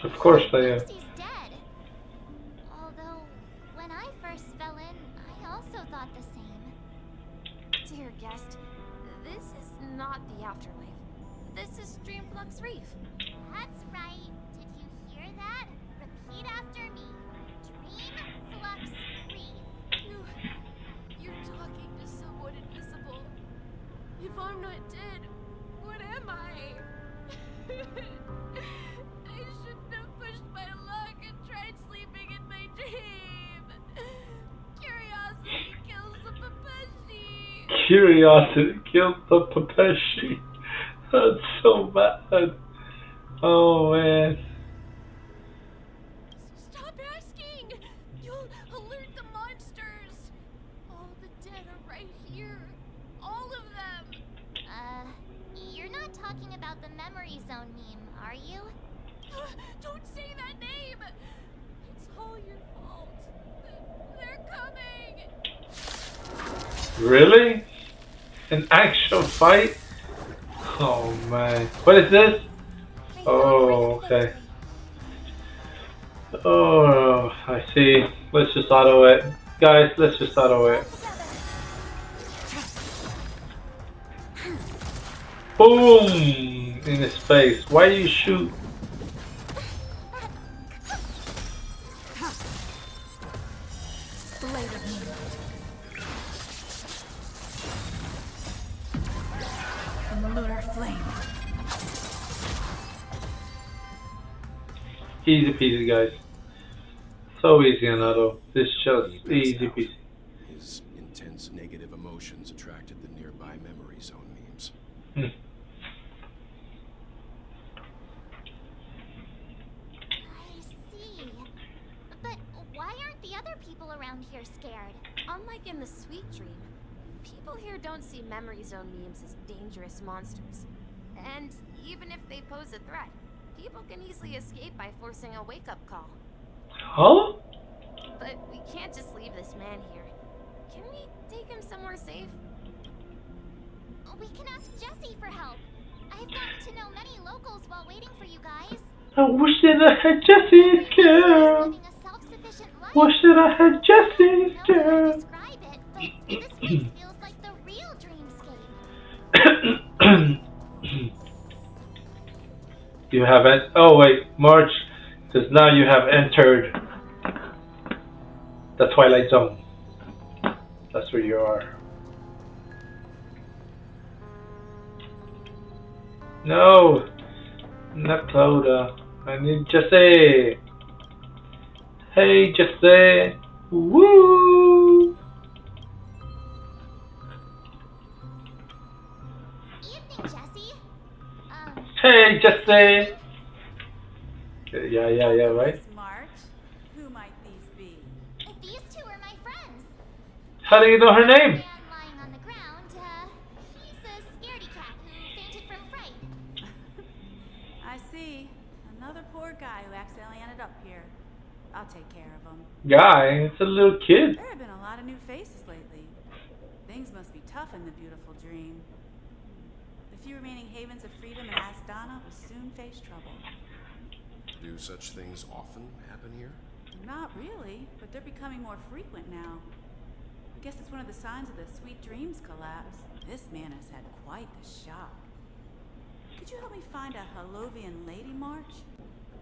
Speaker 1: Of course I am.
Speaker 2: He's dead. Although, when I first fell in, I also thought the same. Dear guest, this is not the afterlife. This is Dreamflux Reef. That's right. Did you hear that? Repeat after me. Dreamflux Reef. You're talking to someone invisible. If I'm not dead, what am I? I shouldn't have pushed my luck and tried sleeping in my dream. Curiosity kills the Papeshi.
Speaker 1: Curiosity killed the Papeshi. That's so bad. Oh man.
Speaker 2: Stop asking! You'll alert the monsters! All the dead are right here. All of them! You're not talking about the memory zone meme, are you? Don't say that name! It's all your fault. They're coming!
Speaker 1: Really? An actual fight? Oh man. What is this? Oh, okay. Oh, I see. Let's just auto it. Guys, let's just auto it. Boom! In his face. Why do you shoot?
Speaker 5: Blade of me.
Speaker 7: flame.
Speaker 1: Easy peasy, guys. So easy on auto. This just
Speaker 6: He passed
Speaker 1: easy
Speaker 6: out.
Speaker 1: peasy.
Speaker 6: His intense negative emotions attracted the nearby memory zone memes.
Speaker 1: Hmm.
Speaker 2: I see. But why aren't the other people around here scared?
Speaker 5: Unlike in the Sweet Dream, people here don't see memory zone memes as dangerous monsters. And even if they pose a threat, people can easily escape by forcing a wake-up call.
Speaker 1: Huh?
Speaker 5: But we can't just leave this man here. Can we take him somewhere safe?
Speaker 2: We can ask Jesse for help. I've gotten to know many locals while waiting for you guys.
Speaker 1: I wish that I had Jesse's girl.
Speaker 2: Living a self-sufficient life.
Speaker 1: Wish that I had Jesse's
Speaker 2: I don't know how
Speaker 1: girl.
Speaker 2: to describe it, but this place feels like the real dreamscape.
Speaker 1: You haven't. Oh wait, March, because now you have entered the Twilight Zone. That's where you are. No, not Cloda. I need Jesse. Hey, Jesse. Woo!
Speaker 2: Evening, Jesse.
Speaker 1: Hey, Jesse. Yeah, right?
Speaker 7: Miss March, who might these be?
Speaker 2: These two are my friends.
Speaker 1: How do you know her
Speaker 2: The
Speaker 1: name?
Speaker 2: man lying on the ground, he's a scaredy cat who fainted from fright.
Speaker 7: I see. Another poor guy who accidentally ended up here. I'll take care of him.
Speaker 1: Guy, it's a little kid.
Speaker 7: There have been a lot of new faces lately. Things must be tough in the beautiful dream. The few remaining havens of freedom in Astana will soon face trouble.
Speaker 6: Do such things often happen here?
Speaker 7: Not really, but they're becoming more frequent now. I guess it's one of the signs of the Sweet Dreams collapse. This man has had quite the shock. Could you help me find a Halovian lady, March?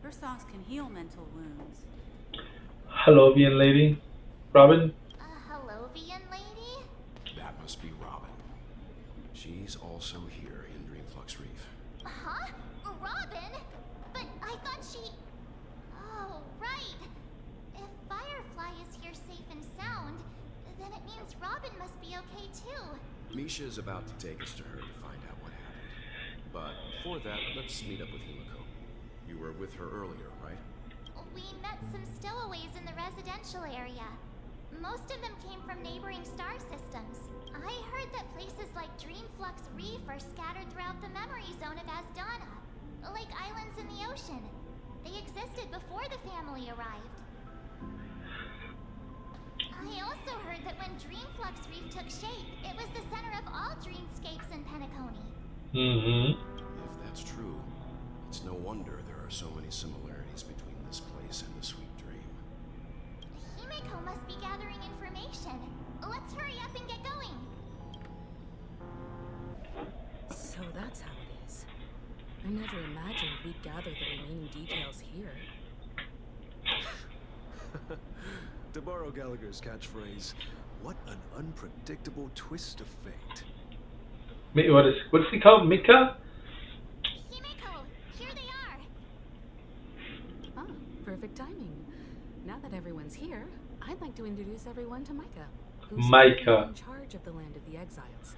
Speaker 7: Her songs can heal mental wounds.
Speaker 1: Halovian lady. Robin?
Speaker 2: A Halovian lady?
Speaker 6: That must be Robin. She's also here in Dreamflux Reef.
Speaker 2: Huh? Robin? But I thought she... Oh, right. If Firefly is here safe and sound, then it means Robin must be okay too.
Speaker 6: Misha's about to take us to her to find out what happened. But before that, let's meet up with Himiko. You were with her earlier, right?
Speaker 2: We met some stowaways in the residential area. Most of them came from neighboring star systems. I heard that places like Dreamflux Reef are scattered throughout the memory zone of Asdana, like islands in the ocean. They existed before the family arrived. I also heard that when Dreamflux Reef took shape, it was the center of all dreamscapes in Penacony.
Speaker 1: Mm-hmm.
Speaker 6: If that's true, it's no wonder there are so many similarities between this place and the Sweet Dream.
Speaker 2: Himiko must be gathering information. Let's hurry up and get going.
Speaker 5: So that's how it is. I never imagined we'd gather the remaining details here.
Speaker 3: To borrow Gallagher's catchphrase, what an unpredictable twist of fate.
Speaker 1: What is he called? Mika?
Speaker 2: Himiko, here they are.
Speaker 5: Ah, perfect timing. Now that everyone's here, I'd like to introduce everyone to Micah, who's
Speaker 1: Micah.
Speaker 5: in charge of the land of the exiles.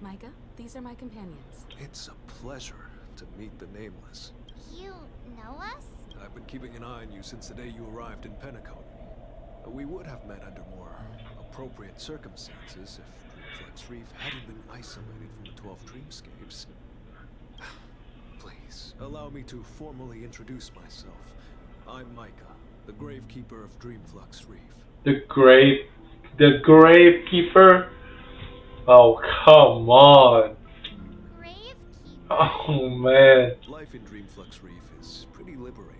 Speaker 5: Micah, these are my companions.
Speaker 3: It's a pleasure to meet the Nameless.
Speaker 2: You know us?
Speaker 3: I've been keeping an eye on you since the day you arrived in Penacony. We would have met under more appropriate circumstances if Dreamflux Reef hadn't been isolated from the 12 dreamscapes. Please, allow me to formally introduce myself. I'm Micah, the Gravekeeper of Dreamflux Reef.
Speaker 1: The Gravekeeper? Oh, come on.
Speaker 2: Gravekeeper?
Speaker 1: Oh, man.
Speaker 3: Life in Dreamflux Reef is pretty liberating.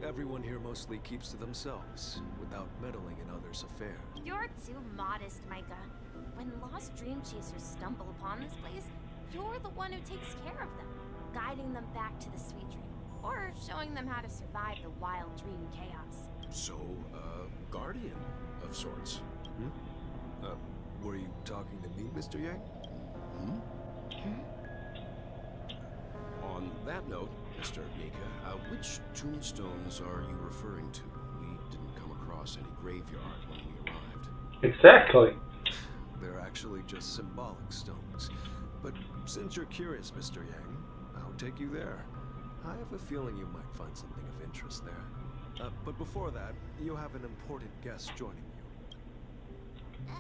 Speaker 3: Everyone here mostly keeps to themselves, without meddling in others' affairs.
Speaker 5: You're too modest, Micah. When lost dream chasers stumble upon this place, you're the one who takes care of them, guiding them back to the Sweet Dream, or showing them how to survive the wild dream chaos.
Speaker 6: So, guardian of sorts.
Speaker 3: Were you talking to me, Mr. Yang?
Speaker 6: On that note, Mr. Mika, which tombstones are you referring to? We didn't come across any graveyard when we arrived.
Speaker 1: Exactly.
Speaker 3: They're actually just symbolic stones. But since you're curious, Mr. Yang, I'll take you there. I have a feeling you might find something of interest there. But before that, you have an important guest joining you.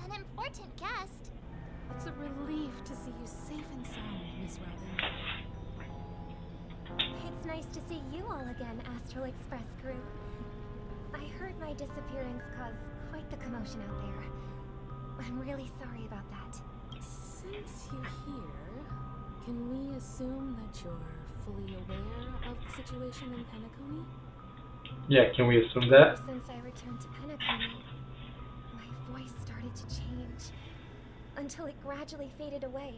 Speaker 2: An important guest?
Speaker 5: It's a relief to see you safe and sound, Miss Robin.
Speaker 2: It's nice to see you all again, Astral Express crew. I heard my disappearance caused quite the commotion out there. I'm really sorry about that.
Speaker 5: Since you're here, can we assume that you're fully aware of the situation in Penacony?
Speaker 1: Yeah, can we assume that?
Speaker 2: Ever since I returned to Penacony, my voice started to change, until it gradually faded away.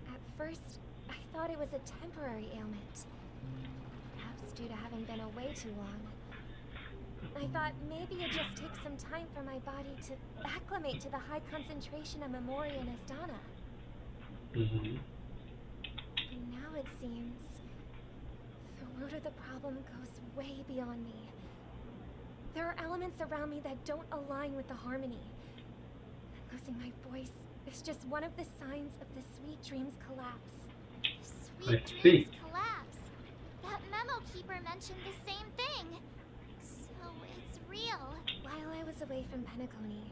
Speaker 2: At first, I thought it was a temporary ailment, perhaps due to having been away too long. I thought maybe it just takes some time for my body to acclimate to the high concentration of Memoria and Asdana.
Speaker 1: Mm-hmm.
Speaker 2: And now it seems the root of the problem goes way beyond me. There are elements around me that don't align with the harmony. Losing my voice is just one of the signs of the Sweet Dreams collapse.
Speaker 1: I see.
Speaker 2: Collapse. That memo keeper mentioned the same thing. So it's real. While I was away from Penacony,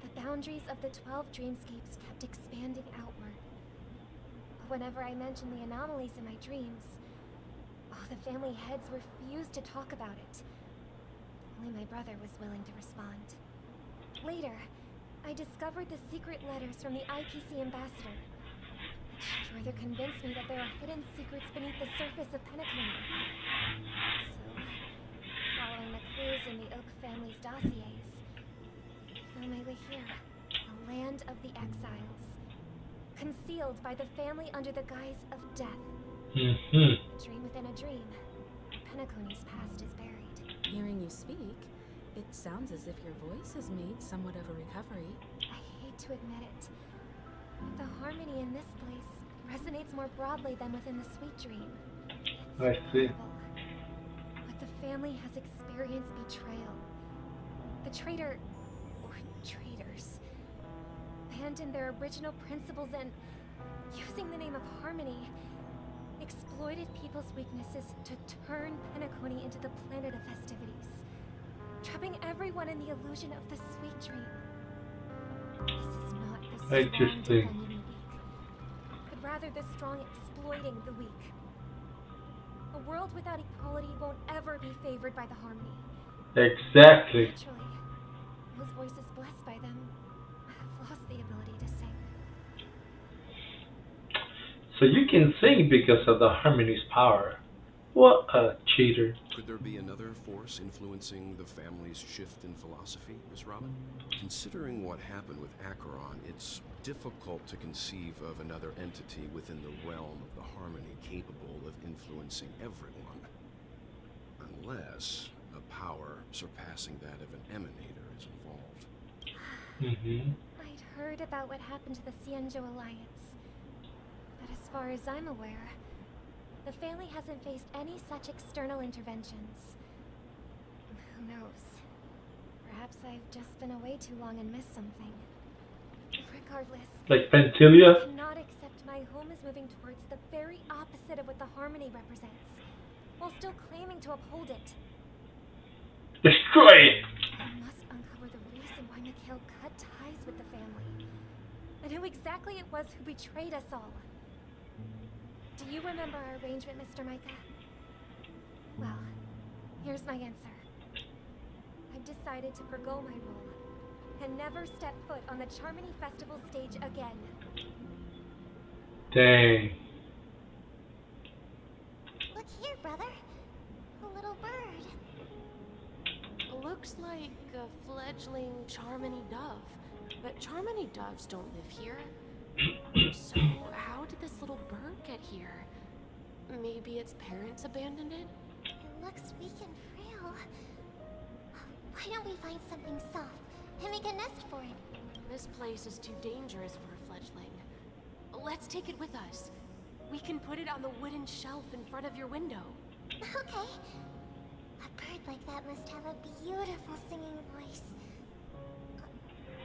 Speaker 2: the boundaries of the 12 dreamscapes kept expanding outward. Whenever I mentioned the anomalies in my dreams, all the family heads refused to talk about it. Only my brother was willing to respond. Later, I discovered the secret letters from the IPC ambassador, which further convinced me that there are hidden secrets beneath the surface of Penacony. So, following the clues in the Oak family's dossiers, I found my way here, the land of the exiles, concealed by the family under the guise of death.
Speaker 1: Mm-hmm.
Speaker 2: A dream within a dream. Penacony's past is buried.
Speaker 5: Hearing you speak, it sounds as if your voice has made somewhat of a recovery.
Speaker 2: I hate to admit it, but the harmony in this place resonates more broadly than within the Sweet Dream. It's
Speaker 1: I see.
Speaker 2: incredible. But the family has experienced betrayal. The traitor, or traitors, abandoned their original principles and, using the name of harmony, exploited people's weaknesses to turn Penacony into the planet of festivities, trapping everyone in the illusion of the Sweet Dream. This is not the strong
Speaker 1: Interesting.
Speaker 2: defending the weak, but rather the strong exploiting the weak. A world without equality won't ever be favored by the harmony.
Speaker 1: Exactly.
Speaker 2: Naturally, those voices blessed by them have lost the ability to sing.
Speaker 1: So you can sing because of the harmony's power. What a cheater.
Speaker 6: Could there be another force influencing the family's shift in philosophy, Miss Robin? Considering what happened with Acheron, it's difficult to conceive of another entity within the realm of the harmony capable of influencing everyone. Unless a power surpassing that of an emanator is involved.
Speaker 1: Mm-hmm.
Speaker 2: I'd heard about what happened to the Xianzhou Alliance, but as far as I'm aware, the family hasn't faced any such external interventions. Who knows? Perhaps I've just been away too long and missed something. Regardless,
Speaker 1: Like Pentilia?
Speaker 2: I cannot accept my home is moving towards the very opposite of what the harmony represents, while still claiming to uphold it.
Speaker 1: Destroy it!
Speaker 2: I must uncover the reason why Mikhail cut ties with the family, and who exactly it was who betrayed us all. Do you remember our arrangement, Mr. Micah? Well, here's my answer. I've decided to forgo my role and never step foot on the Charmony Festival stage again.
Speaker 1: Dang.
Speaker 2: Look here, brother. A little bird.
Speaker 8: Looks like a fledgling Charmony dove. But Charmony doves don't live here. So how did this little bird get here? Maybe its parents abandoned it?
Speaker 2: It looks weak and frail. Why don't we find something soft and make a nest for it?
Speaker 8: This place is too dangerous for a fledgling. Let's take it with us. We can put it on the wooden shelf in front of your window.
Speaker 2: Okay. A bird like that must have a beautiful singing voice.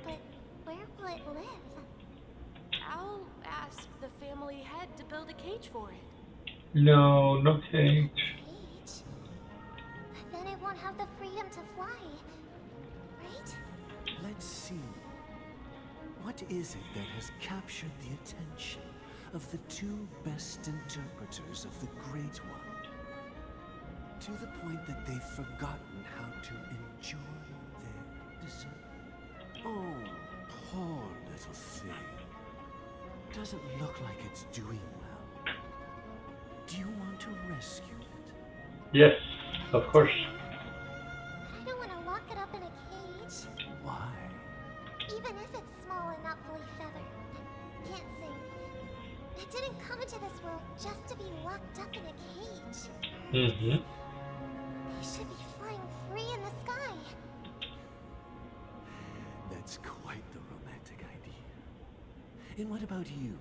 Speaker 2: But where will it live?
Speaker 8: I'll ask the family head to build a cage for it.
Speaker 1: No, no cage.
Speaker 2: Cage? But then it won't have the freedom to fly. Right?
Speaker 9: Let's see. What is it that has captured the attention of the two best interpreters of the Great One? To the point that they've forgotten how to enjoy their dessert. Oh, poor little thing. Doesn't look like it's doing well. Do you want to rescue it?
Speaker 1: Yes, of course.
Speaker 2: I don't want to lock it up in a cage.
Speaker 9: Why?
Speaker 2: Even if it's small and not fully feathered. It can't sing. It didn't come into this world just to be locked up in a cage.
Speaker 1: Mm-hmm.
Speaker 2: They should be flying free in the sky.
Speaker 9: That's quite the romantic idea. And what about you,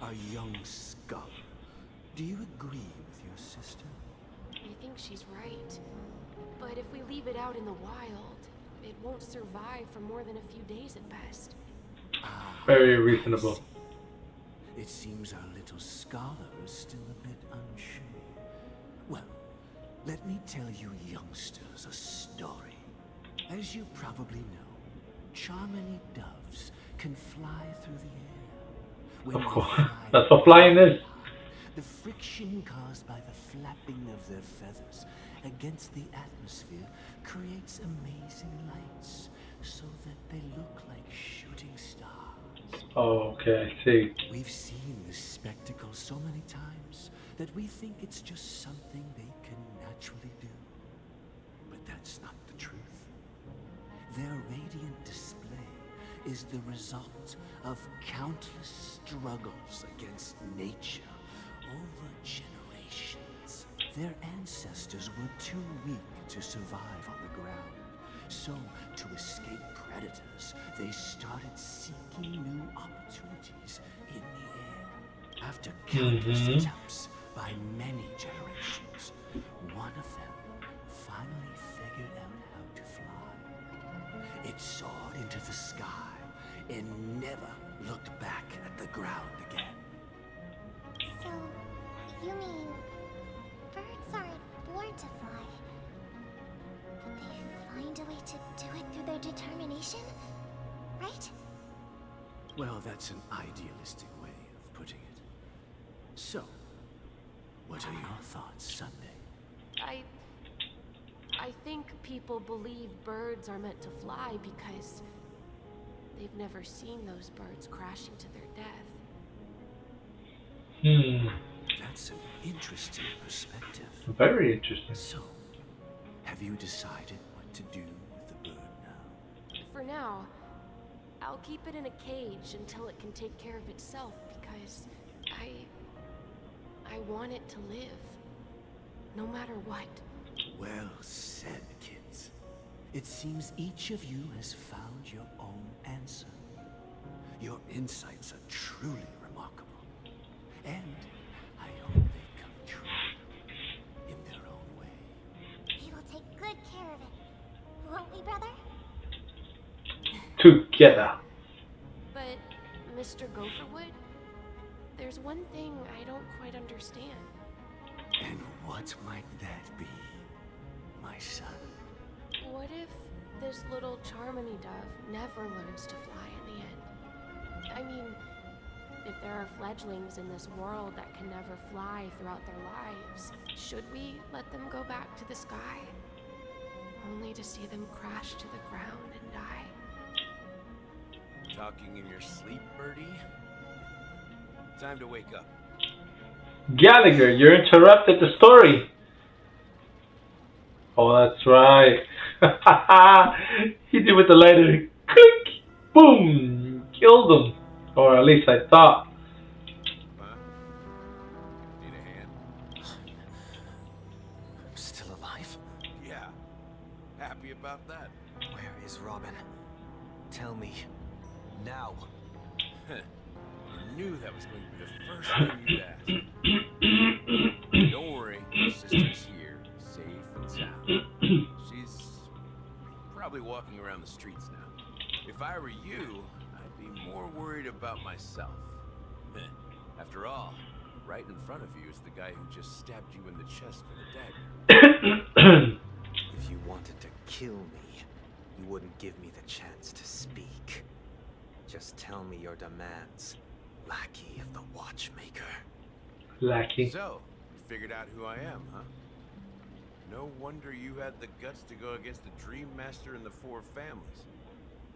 Speaker 9: our young scholar? Do you agree with your sister?
Speaker 8: I think she's right. But if we leave it out in the wild, it won't survive for more than a few days at best.
Speaker 1: Very reasonable.
Speaker 9: It seems our little scholar is still a bit unsure. Well, let me tell you youngsters a story. As you probably know, Charmony doves can fly through the air. When
Speaker 1: Of
Speaker 9: they
Speaker 1: course.
Speaker 9: fly
Speaker 1: That's what flying is.
Speaker 9: the friction caused by the flapping of their feathers against the atmosphere creates amazing lights so that they look like shooting stars.
Speaker 1: Oh, okay, I see.
Speaker 9: We've seen this spectacle so many times that we think it's just something they can naturally do. But that's not the truth. Their radiant display is the result of countless struggles against nature over generations. Their ancestors were too weak to survive on the ground. So, to escape predators, they started seeking new opportunities in the air. After countless attempts by many generations, one of them finally figured out how to fly. It soared into the sky and never looked back at the ground again.
Speaker 2: So, you mean birds aren't born to fly, but they find a way to do it through their determination, right?
Speaker 9: Well, that's an idealistic way of putting it. So, what are your thoughts, Sunday?
Speaker 8: I think people believe birds are meant to fly because they've never seen those birds crashing to their death.
Speaker 9: That's an interesting perspective.
Speaker 1: Very interesting.
Speaker 9: So, have you decided what to do with the bird now?
Speaker 8: For now, I'll keep it in a cage until it can take care of itself because I want it to live. No matter what.
Speaker 9: Well said, kids. It seems each of you has found your own answer. Your insights are truly remarkable. And I hope they come true in their own way.
Speaker 2: We will take good care of it, won't we, brother?
Speaker 1: Together.
Speaker 8: But, Mr. Gopherwood, there's one thing I don't quite understand.
Speaker 9: And what might that be, my son?
Speaker 8: What if this little Charmony dove never learns to fly in the end? I mean, if there are fledglings in this world that can never fly throughout their lives, should we let them go back to the sky? Only to see them crash to the ground and die?
Speaker 3: Talking in your sleep, Birdie? Time to wake up.
Speaker 1: Gallagher, you interrupted the story. Oh, that's right. He did with the lighter. Click! Boom! Killed him. Or at least I thought.
Speaker 3: Huh? Need a hand?
Speaker 10: I'm still alive?
Speaker 3: Yeah. Happy about that?
Speaker 10: Where is Robin? Tell me. Now.
Speaker 3: You're
Speaker 6: knew that was going to be the first thing you'd ask. Don't worry, your sister's here, safe and sound. She's probably walking around the streets now. If I were you, I'd be more worried about myself. After all, right in front of you is the guy who just stabbed you in the chest with a dagger.
Speaker 10: If you wanted to kill me, you wouldn't give me the chance to speak. Just tell me your demands, lackey of the Watchmaker.
Speaker 1: Lackey.
Speaker 6: So, you figured out who I am, huh? No wonder you had the guts to go against the Dream Master and the Four Families.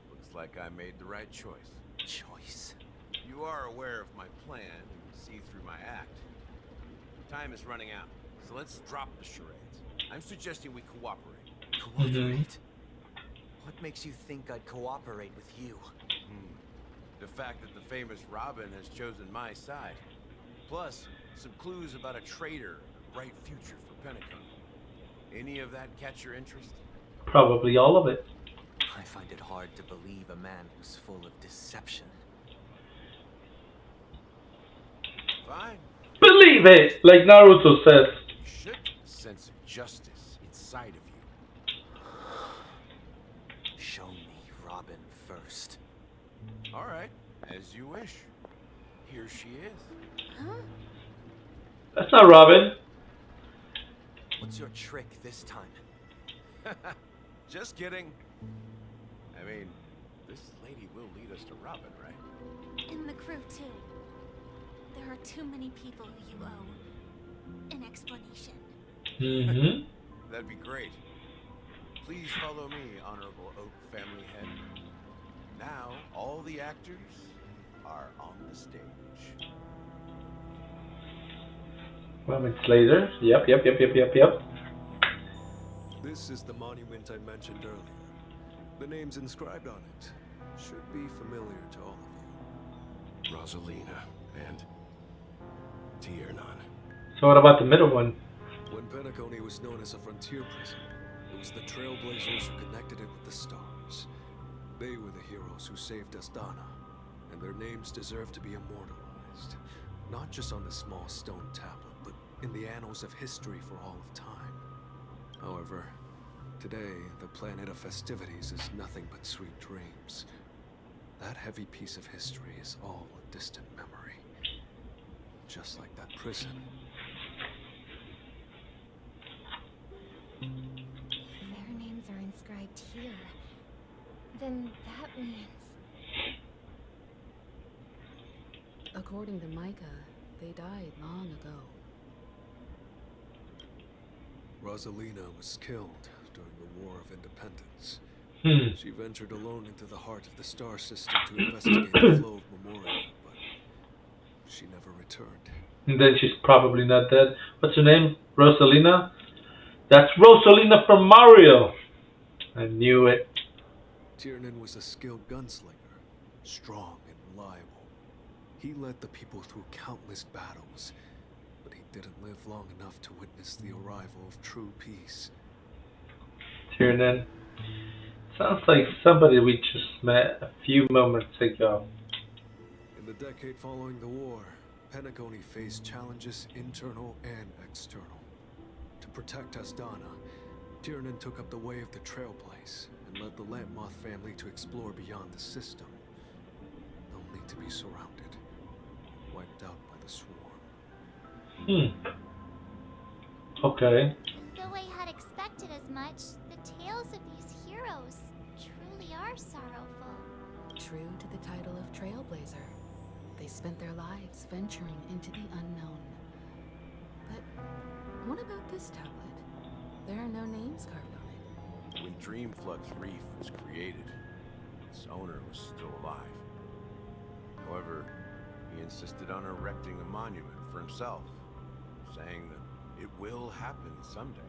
Speaker 6: Looks like I made the right choice.
Speaker 10: Choice?
Speaker 6: You are aware of my plan and see through my act. Time is running out, so let's drop the charades. I'm suggesting we cooperate.
Speaker 10: Cooperate? What makes you think I'd cooperate with you?
Speaker 6: The fact that the famous Robin has chosen my side. Plus, some clues about a traitor, a bright future for Pentecost. Any of that catch your interest?
Speaker 1: Probably all of it.
Speaker 10: I find it hard to believe a man who's full of deception.
Speaker 6: Fine.
Speaker 1: Believe it, like Naruto says.
Speaker 6: You should have a sense of justice inside of you.
Speaker 10: Show me Robin first.
Speaker 6: All right, as you wish. Here she is.
Speaker 8: Huh?
Speaker 1: That's not Robin.
Speaker 10: What's your trick this time?
Speaker 6: Just kidding. I mean, this lady will lead us to Robin, right?
Speaker 2: And the crew, too. There are too many people who you owe an explanation.
Speaker 1: Mm-hmm.
Speaker 6: That'd be great. Please follow me, Honorable Oak Family Head. Now, all the actors are on the stage.
Speaker 1: Moments later. Yep.
Speaker 9: This is the monument I mentioned earlier. The names inscribed on it should be familiar to all of you.
Speaker 6: Rosalina and Tiernan.
Speaker 1: So what about the middle one?
Speaker 9: When Penacony was known as a frontier prison, it was the trailblazers who connected it with the stars. They were the heroes who saved Astana, and their names deserve to be immortalized. Not just on this small stone tablet, but in the annals of history for all of time. However, today, the planet of festivities is nothing but sweet dreams. That heavy piece of history is all a distant memory. Just like that prison.
Speaker 2: Their names are inscribed here. Then that means...
Speaker 5: According to Micah, they died long ago.
Speaker 9: Rosalina was killed during the War of Independence. She ventured alone into the heart of the star system to investigate the flow of Memoria, but she never returned.
Speaker 1: And then she's probably not dead. What's her name? Rosalina? That's Rosalina from Mario! I knew it.
Speaker 9: Tiernan was a skilled gunslinger, strong and reliable. He led the people through countless battles, but he didn't live long enough to witness the arrival of true peace.
Speaker 1: Tiernan. Sounds like somebody we just met a few moments ago.
Speaker 9: In the decade following the war, Penacony faced challenges internal and external. To protect Astana, Tiernan took up the way of the Trailblaze and led the Lampmoth family to explore beyond the system, only to be surrounded and wiped out by the Swarm.
Speaker 1: Okay.
Speaker 2: Though I had expected as much, the tales of these heroes truly are sorrowful.
Speaker 5: True to the title of Trailblazer, they spent their lives venturing into the unknown. But what about this tablet? There are no names carved on it.
Speaker 6: When Dreamflux Reef was created, its owner was still alive. However, he insisted on erecting a monument for himself, saying that it will happen someday.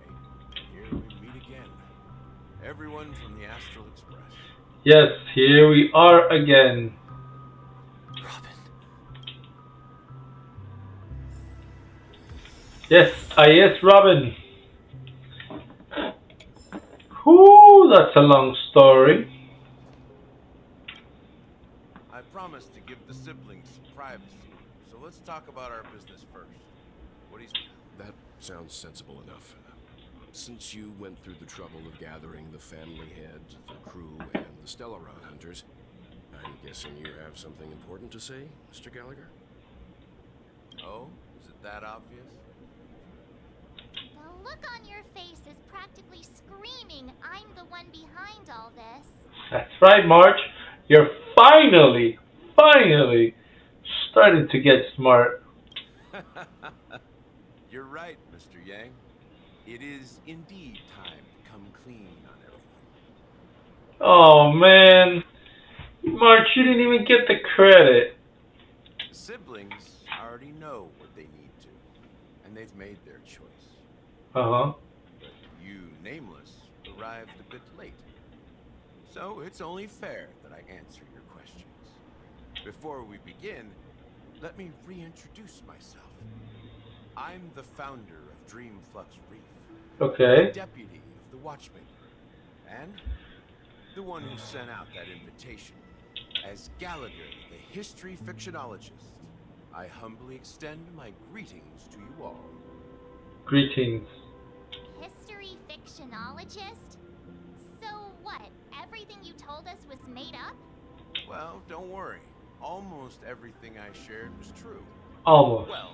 Speaker 6: Here we meet again. Everyone from the Astral Express.
Speaker 1: Yes, here we are again.
Speaker 10: Robin.
Speaker 1: Yes, Robin. Whoo, that's a long story.
Speaker 6: I
Speaker 3: promised to give the siblings some privacy, so let's talk about our business first. What do you say?
Speaker 6: That sounds sensible enough. Since you went through the trouble of gathering the family head, the crew, and the Stellaron hunters, I'm guessing you have something important to say, Mr. Gallagher?
Speaker 3: Oh, is it that obvious?
Speaker 2: The look on your face is practically screaming, I'm the one behind all this.
Speaker 1: That's right, March. You're finally starting to get smart.
Speaker 3: You're right, Mr. Yang. It is indeed time to come clean on everything.
Speaker 1: Oh man, March, you didn't even get the credit.
Speaker 3: The siblings already know what they need to, and they've made their choice.
Speaker 1: Uh-huh.
Speaker 3: But you, Nameless, arrived a bit late. So it's only fair that I answer your questions. Before we begin, let me reintroduce myself. I'm the founder of Dreamflux Reef,
Speaker 1: Okay.
Speaker 3: the deputy of the Watchmaker, and the one who sent out that invitation. As Gallagher, the history fictionologist, I humbly extend my greetings to you all.
Speaker 1: Greetings.
Speaker 2: History fictionologist? So what, everything you told us was made up?
Speaker 3: Well, don't worry. Almost everything I shared was true.
Speaker 1: Almost.
Speaker 3: Well,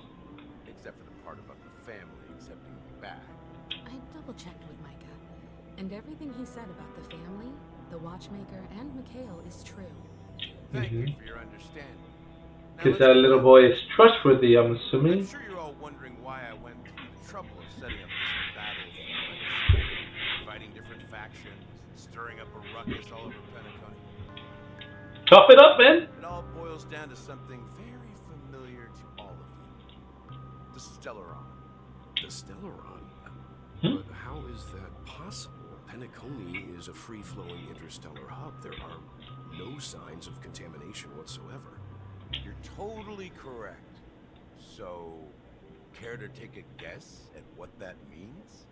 Speaker 3: except for the part about the family accepting me back.
Speaker 5: I double-checked with Micah, and everything he said about the family, the Watchmaker, and Mikhail is true.
Speaker 3: Thank you for your understanding. Now
Speaker 1: Because
Speaker 3: let's
Speaker 1: that
Speaker 3: get
Speaker 1: little
Speaker 3: down
Speaker 1: boy
Speaker 3: to
Speaker 1: is trustworthy, I'm
Speaker 3: I'm
Speaker 1: assuming.
Speaker 3: sure you're all wondering why I went through the trouble of setting up this battle for legacy, fighting different factions, stirring up a ruckus all over Penacony.
Speaker 1: Tough it up, man.
Speaker 3: It all boils down to something very familiar to all of you. The Stellaron.
Speaker 6: The Stellaron?
Speaker 1: Hmm?
Speaker 6: But how is that possible? Penacony is a free-flowing interstellar hub. There are no signs of contamination whatsoever.
Speaker 3: You're totally correct. So, care to take a guess at what that means?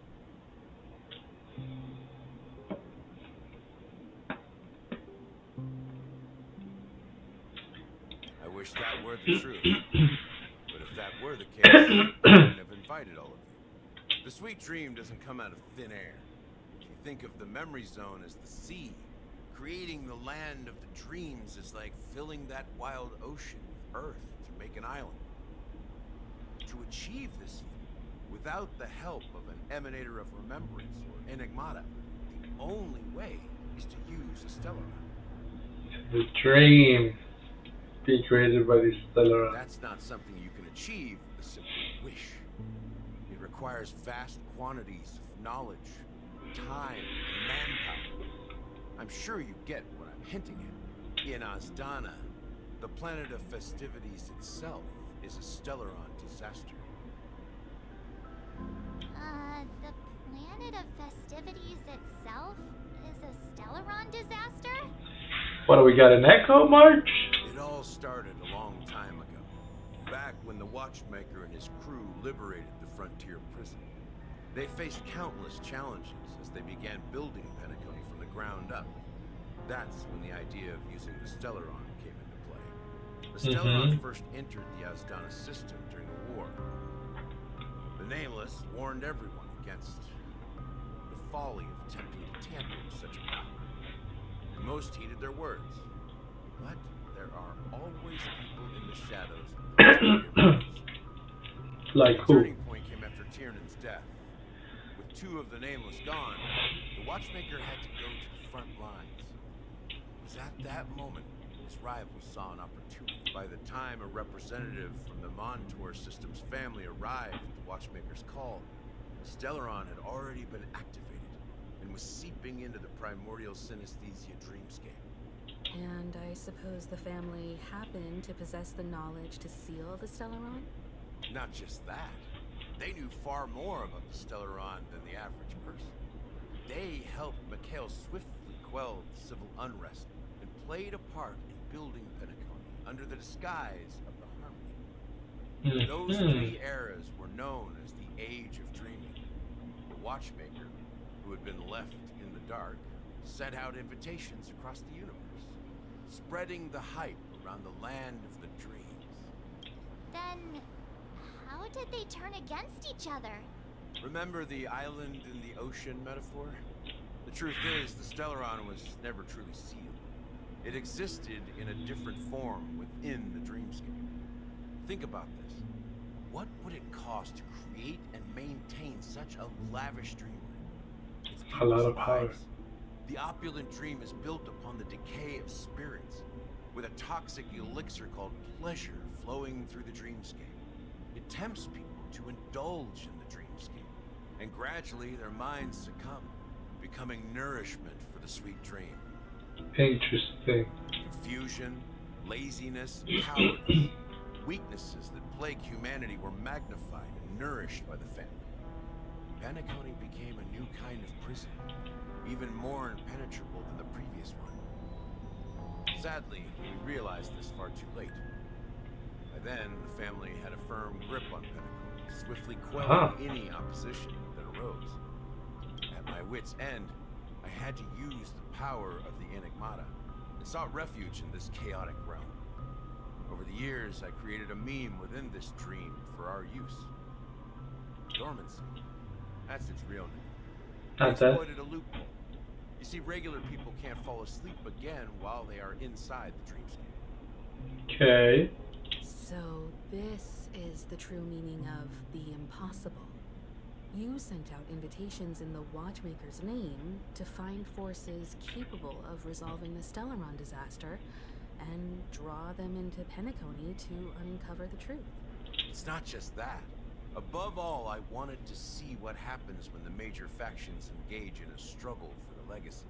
Speaker 3: I wish that were the truth. But if that were the case, I wouldn't have invited all of you. The sweet dream doesn't come out of thin air. If you think of the memory zone as the sea, creating the land of the dreams is like filling that wild ocean with earth to make an island. To achieve this feat, without the help of an emanator of remembrance or enigmata, the only way is to use a Stellaron.
Speaker 1: The dream being created by the Stellaron.
Speaker 3: That's not something you can achieve with a simple wish. It requires vast quantities of knowledge, time, and manpower. I'm sure you get what I'm hinting at. In Azdana, the planet of festivities itself is a Stellaron disaster.
Speaker 2: The planet of festivities itself is a Stellaron disaster?
Speaker 1: What do we got, an echo, March?
Speaker 3: It all started a long time ago, back when the Watchmaker and his crew liberated the frontier prison. They faced countless challenges as they began building Penacony from the ground up. That's when the idea of using the Stellaron came into play. The Stellaron first entered the Azdana system during the war. The Nameless warned everyone against the folly of attempting to tamper with such a power. And most heeded their words. But there are always people in the shadows with ulterior motives.
Speaker 1: Like
Speaker 3: The
Speaker 1: who?
Speaker 3: turning point came after Tiernan's death. With two of the Nameless gone, the Watchmaker had to go to the front lines. It was at that moment his rivals saw an opportunity. By the time a representative from the Montour Systems family arrived at the Watchmaker's call, Stellaron had already been activated and was seeping into the primordial synesthesia dreamscape.
Speaker 5: And I suppose the family happened to possess the knowledge to seal the Stellaron?
Speaker 3: Not just that, they knew far more about the Stellaron than the average person. They helped Mikhail swiftly quell the civil unrest and played a part in building Penacony under the disguise of the Harmony. Those three eras were known as the Age of Dreaming. The Watchmaker, who had been left in the dark, sent out invitations across the universe, spreading the hype around the land of the dreams.
Speaker 2: Then, how did they turn against each other?
Speaker 3: Remember the island in the ocean metaphor? The truth is, the Stellaron was never truly sealed. It existed in a different form within the dreamscape. Think about this. What would it cost to create and maintain such a lavish dreamland? It's
Speaker 1: A lot of
Speaker 3: people's
Speaker 1: power.
Speaker 3: lives. The opulent dream is built upon the decay of spirits, with a toxic elixir called pleasure flowing through the dreamscape. It tempts people to indulge in the dreamscape, and gradually their minds succumb, becoming nourishment for the sweet dream.
Speaker 1: Interesting.
Speaker 3: Confusion, laziness, cowardice, weaknesses that plague humanity were magnified and nourished by the family. Penacony became a new kind of prison, even more impenetrable than the previous one. Sadly, we realized this far too late. By then, the family had a firm grip on Penacony, swiftly quelling any opposition that arose. At my wit's end, I had to use the power of the Enigmata and sought refuge in this chaotic realm. Over the years, I created a meme within this dream for our use. Dormancy. That's its real name. I
Speaker 1: That's it.
Speaker 3: exploited a loophole. You see, regular people can't fall asleep again while they are inside the dreamscape.
Speaker 1: Okay.
Speaker 5: So this is the true meaning of the impossible. You sent out invitations in the Watchmaker's name to find forces capable of resolving the Stellaron disaster and draw them into Penacony to uncover the truth.
Speaker 3: It's not just that. Above all, I wanted to see what happens when the major factions engage in a struggle for the legacy.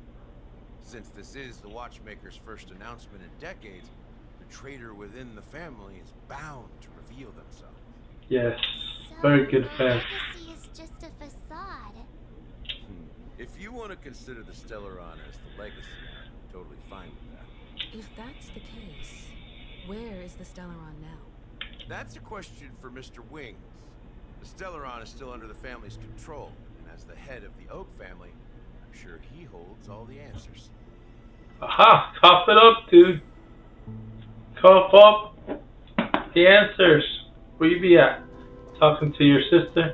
Speaker 3: Since this is the Watchmaker's first announcement in decades, the traitor within the family is bound to reveal themselves.
Speaker 1: Yes.
Speaker 2: So
Speaker 1: Very good
Speaker 2: the
Speaker 1: fan.
Speaker 2: legacy is just a facade.
Speaker 3: If you want to consider the Stellaron as the legacy, I'm totally fine with that.
Speaker 5: If that's the case, where is the Stellaron now?
Speaker 3: That's a question for Mr. Wings. The Stellaron is still under the family's control, and as the head of the Oak family, I'm sure he holds all the answers.
Speaker 1: Aha! Cough it up, dude. Cough up the answers. Where you be at? Talking to your sister?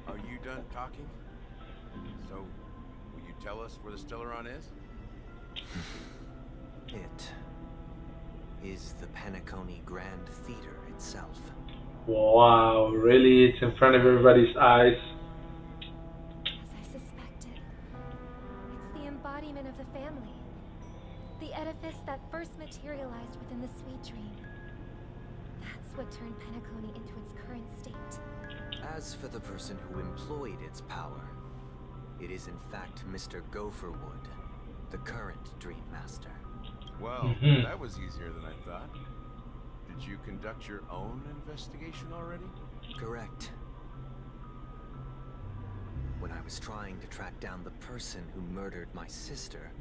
Speaker 3: Are you done talking? So, will you tell us where the Stellaron is?
Speaker 10: It is the Penacony Grand Theater itself.
Speaker 1: Wow, really? It's in front of everybody's eyes.
Speaker 11: As I suspected, it's the embodiment of the family. The edifice that first materialized within the sweet dream. That's what turned Penacony into its current state.
Speaker 10: As for the person who employed its power, it is in fact Mr. Gopherwood, the current Dream Master.
Speaker 3: Well, that was easier than I thought. Did you conduct your own investigation already?
Speaker 10: Correct. When I was trying to track down the person who murdered my sister,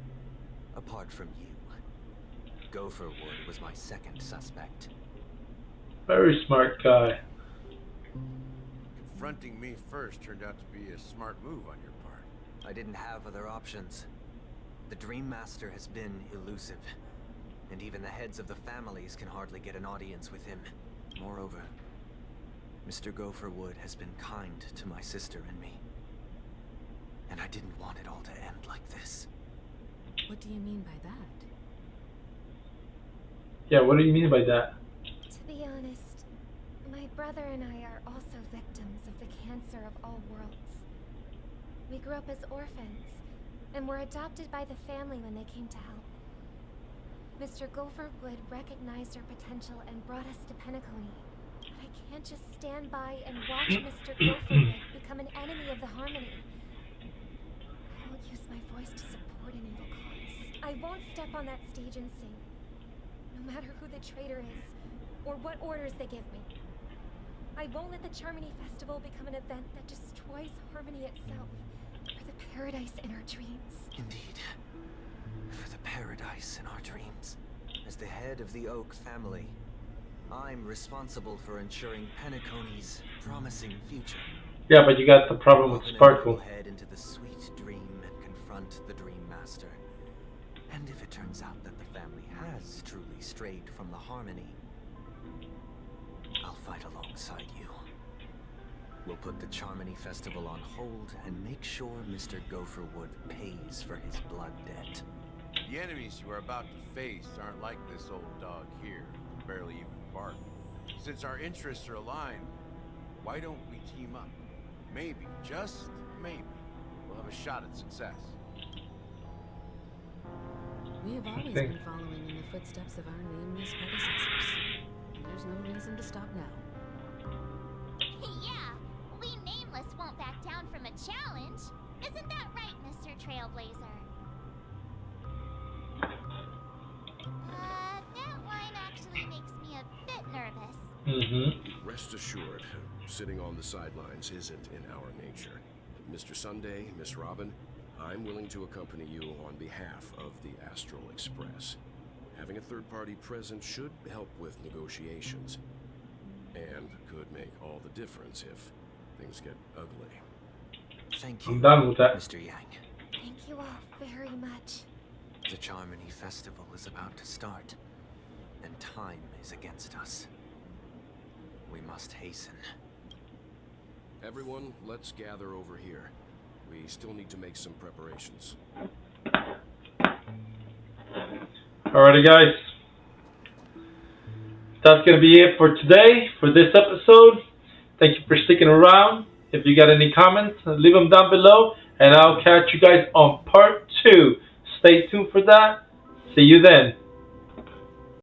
Speaker 10: apart from you, Gopherwood was my second suspect.
Speaker 1: Very smart guy.
Speaker 3: Confronting me first turned out to be a smart move on your part.
Speaker 10: I didn't have other options. The Dream Master has been elusive, and even the heads of the families can hardly get an audience with him. Moreover, Mr. Gopherwood has been kind to my sister and me, and I didn't want it all to end like this.
Speaker 5: What do you mean by that?
Speaker 1: Yeah, what do you mean by that?
Speaker 11: To be honest, my brother and I are also victims of the cancer of all worlds. We grew up as orphans, and were adopted by the family when they came to help. Mr. Gopherwood recognized our potential and brought us to Penacony. But I can't just stand by and watch Mr. Gopherwood become an enemy of the Harmony. I won't use my voice to support an evil cause. I won't step on that stage and sing, no matter who the traitor is, or what orders they give me. I won't let the Charmony Festival become an event that destroys Harmony itself, or the paradise in our dreams.
Speaker 10: Indeed. For the paradise in our dreams. As the head of the Oak family, I'm responsible for ensuring Penacony's promising future.
Speaker 1: Yeah, but you got the problem with
Speaker 10: Often a
Speaker 1: Sparkle.
Speaker 10: head into the sweet dream and confront the Dream Master. And if it turns out that the family has truly strayed from the harmony, I'll fight alongside you. We'll put the Charmony Festival on hold and make sure Mr. Gopherwood pays for his blood debt.
Speaker 12: The enemies you are about to face aren't like this old dog here, who can barely even bark. Since our interests are aligned, why don't we team up? Maybe, just maybe, we'll have a shot at success.
Speaker 5: We have always been following in the footsteps of our nameless predecessors. And there's no reason to stop now.
Speaker 2: Yeah, we Nameless won't back down from a challenge. Isn't that right, Mr. Trailblazer? That line actually makes me a bit nervous.
Speaker 6: Rest assured, sitting on the sidelines isn't in our nature. Mr. Sunday, Miss Robin, I'm willing to accompany you on behalf of the Astral Express. Having a third party present should help with negotiations, and could make all the difference if things get ugly.
Speaker 10: Thank you,
Speaker 1: I'm done with that.
Speaker 10: Mr. Yang.
Speaker 11: Thank you all very much.
Speaker 10: The Charmony Festival is about to start, and time is against us. We must hasten.
Speaker 6: Everyone, let's gather over here. We still need to make some preparations.
Speaker 1: Alrighty, guys. That's going to be it for today, for this episode. Thank you for sticking around. If you got any comments, leave them down below, and I'll catch you guys on part 2. Stay tuned for that. See you then.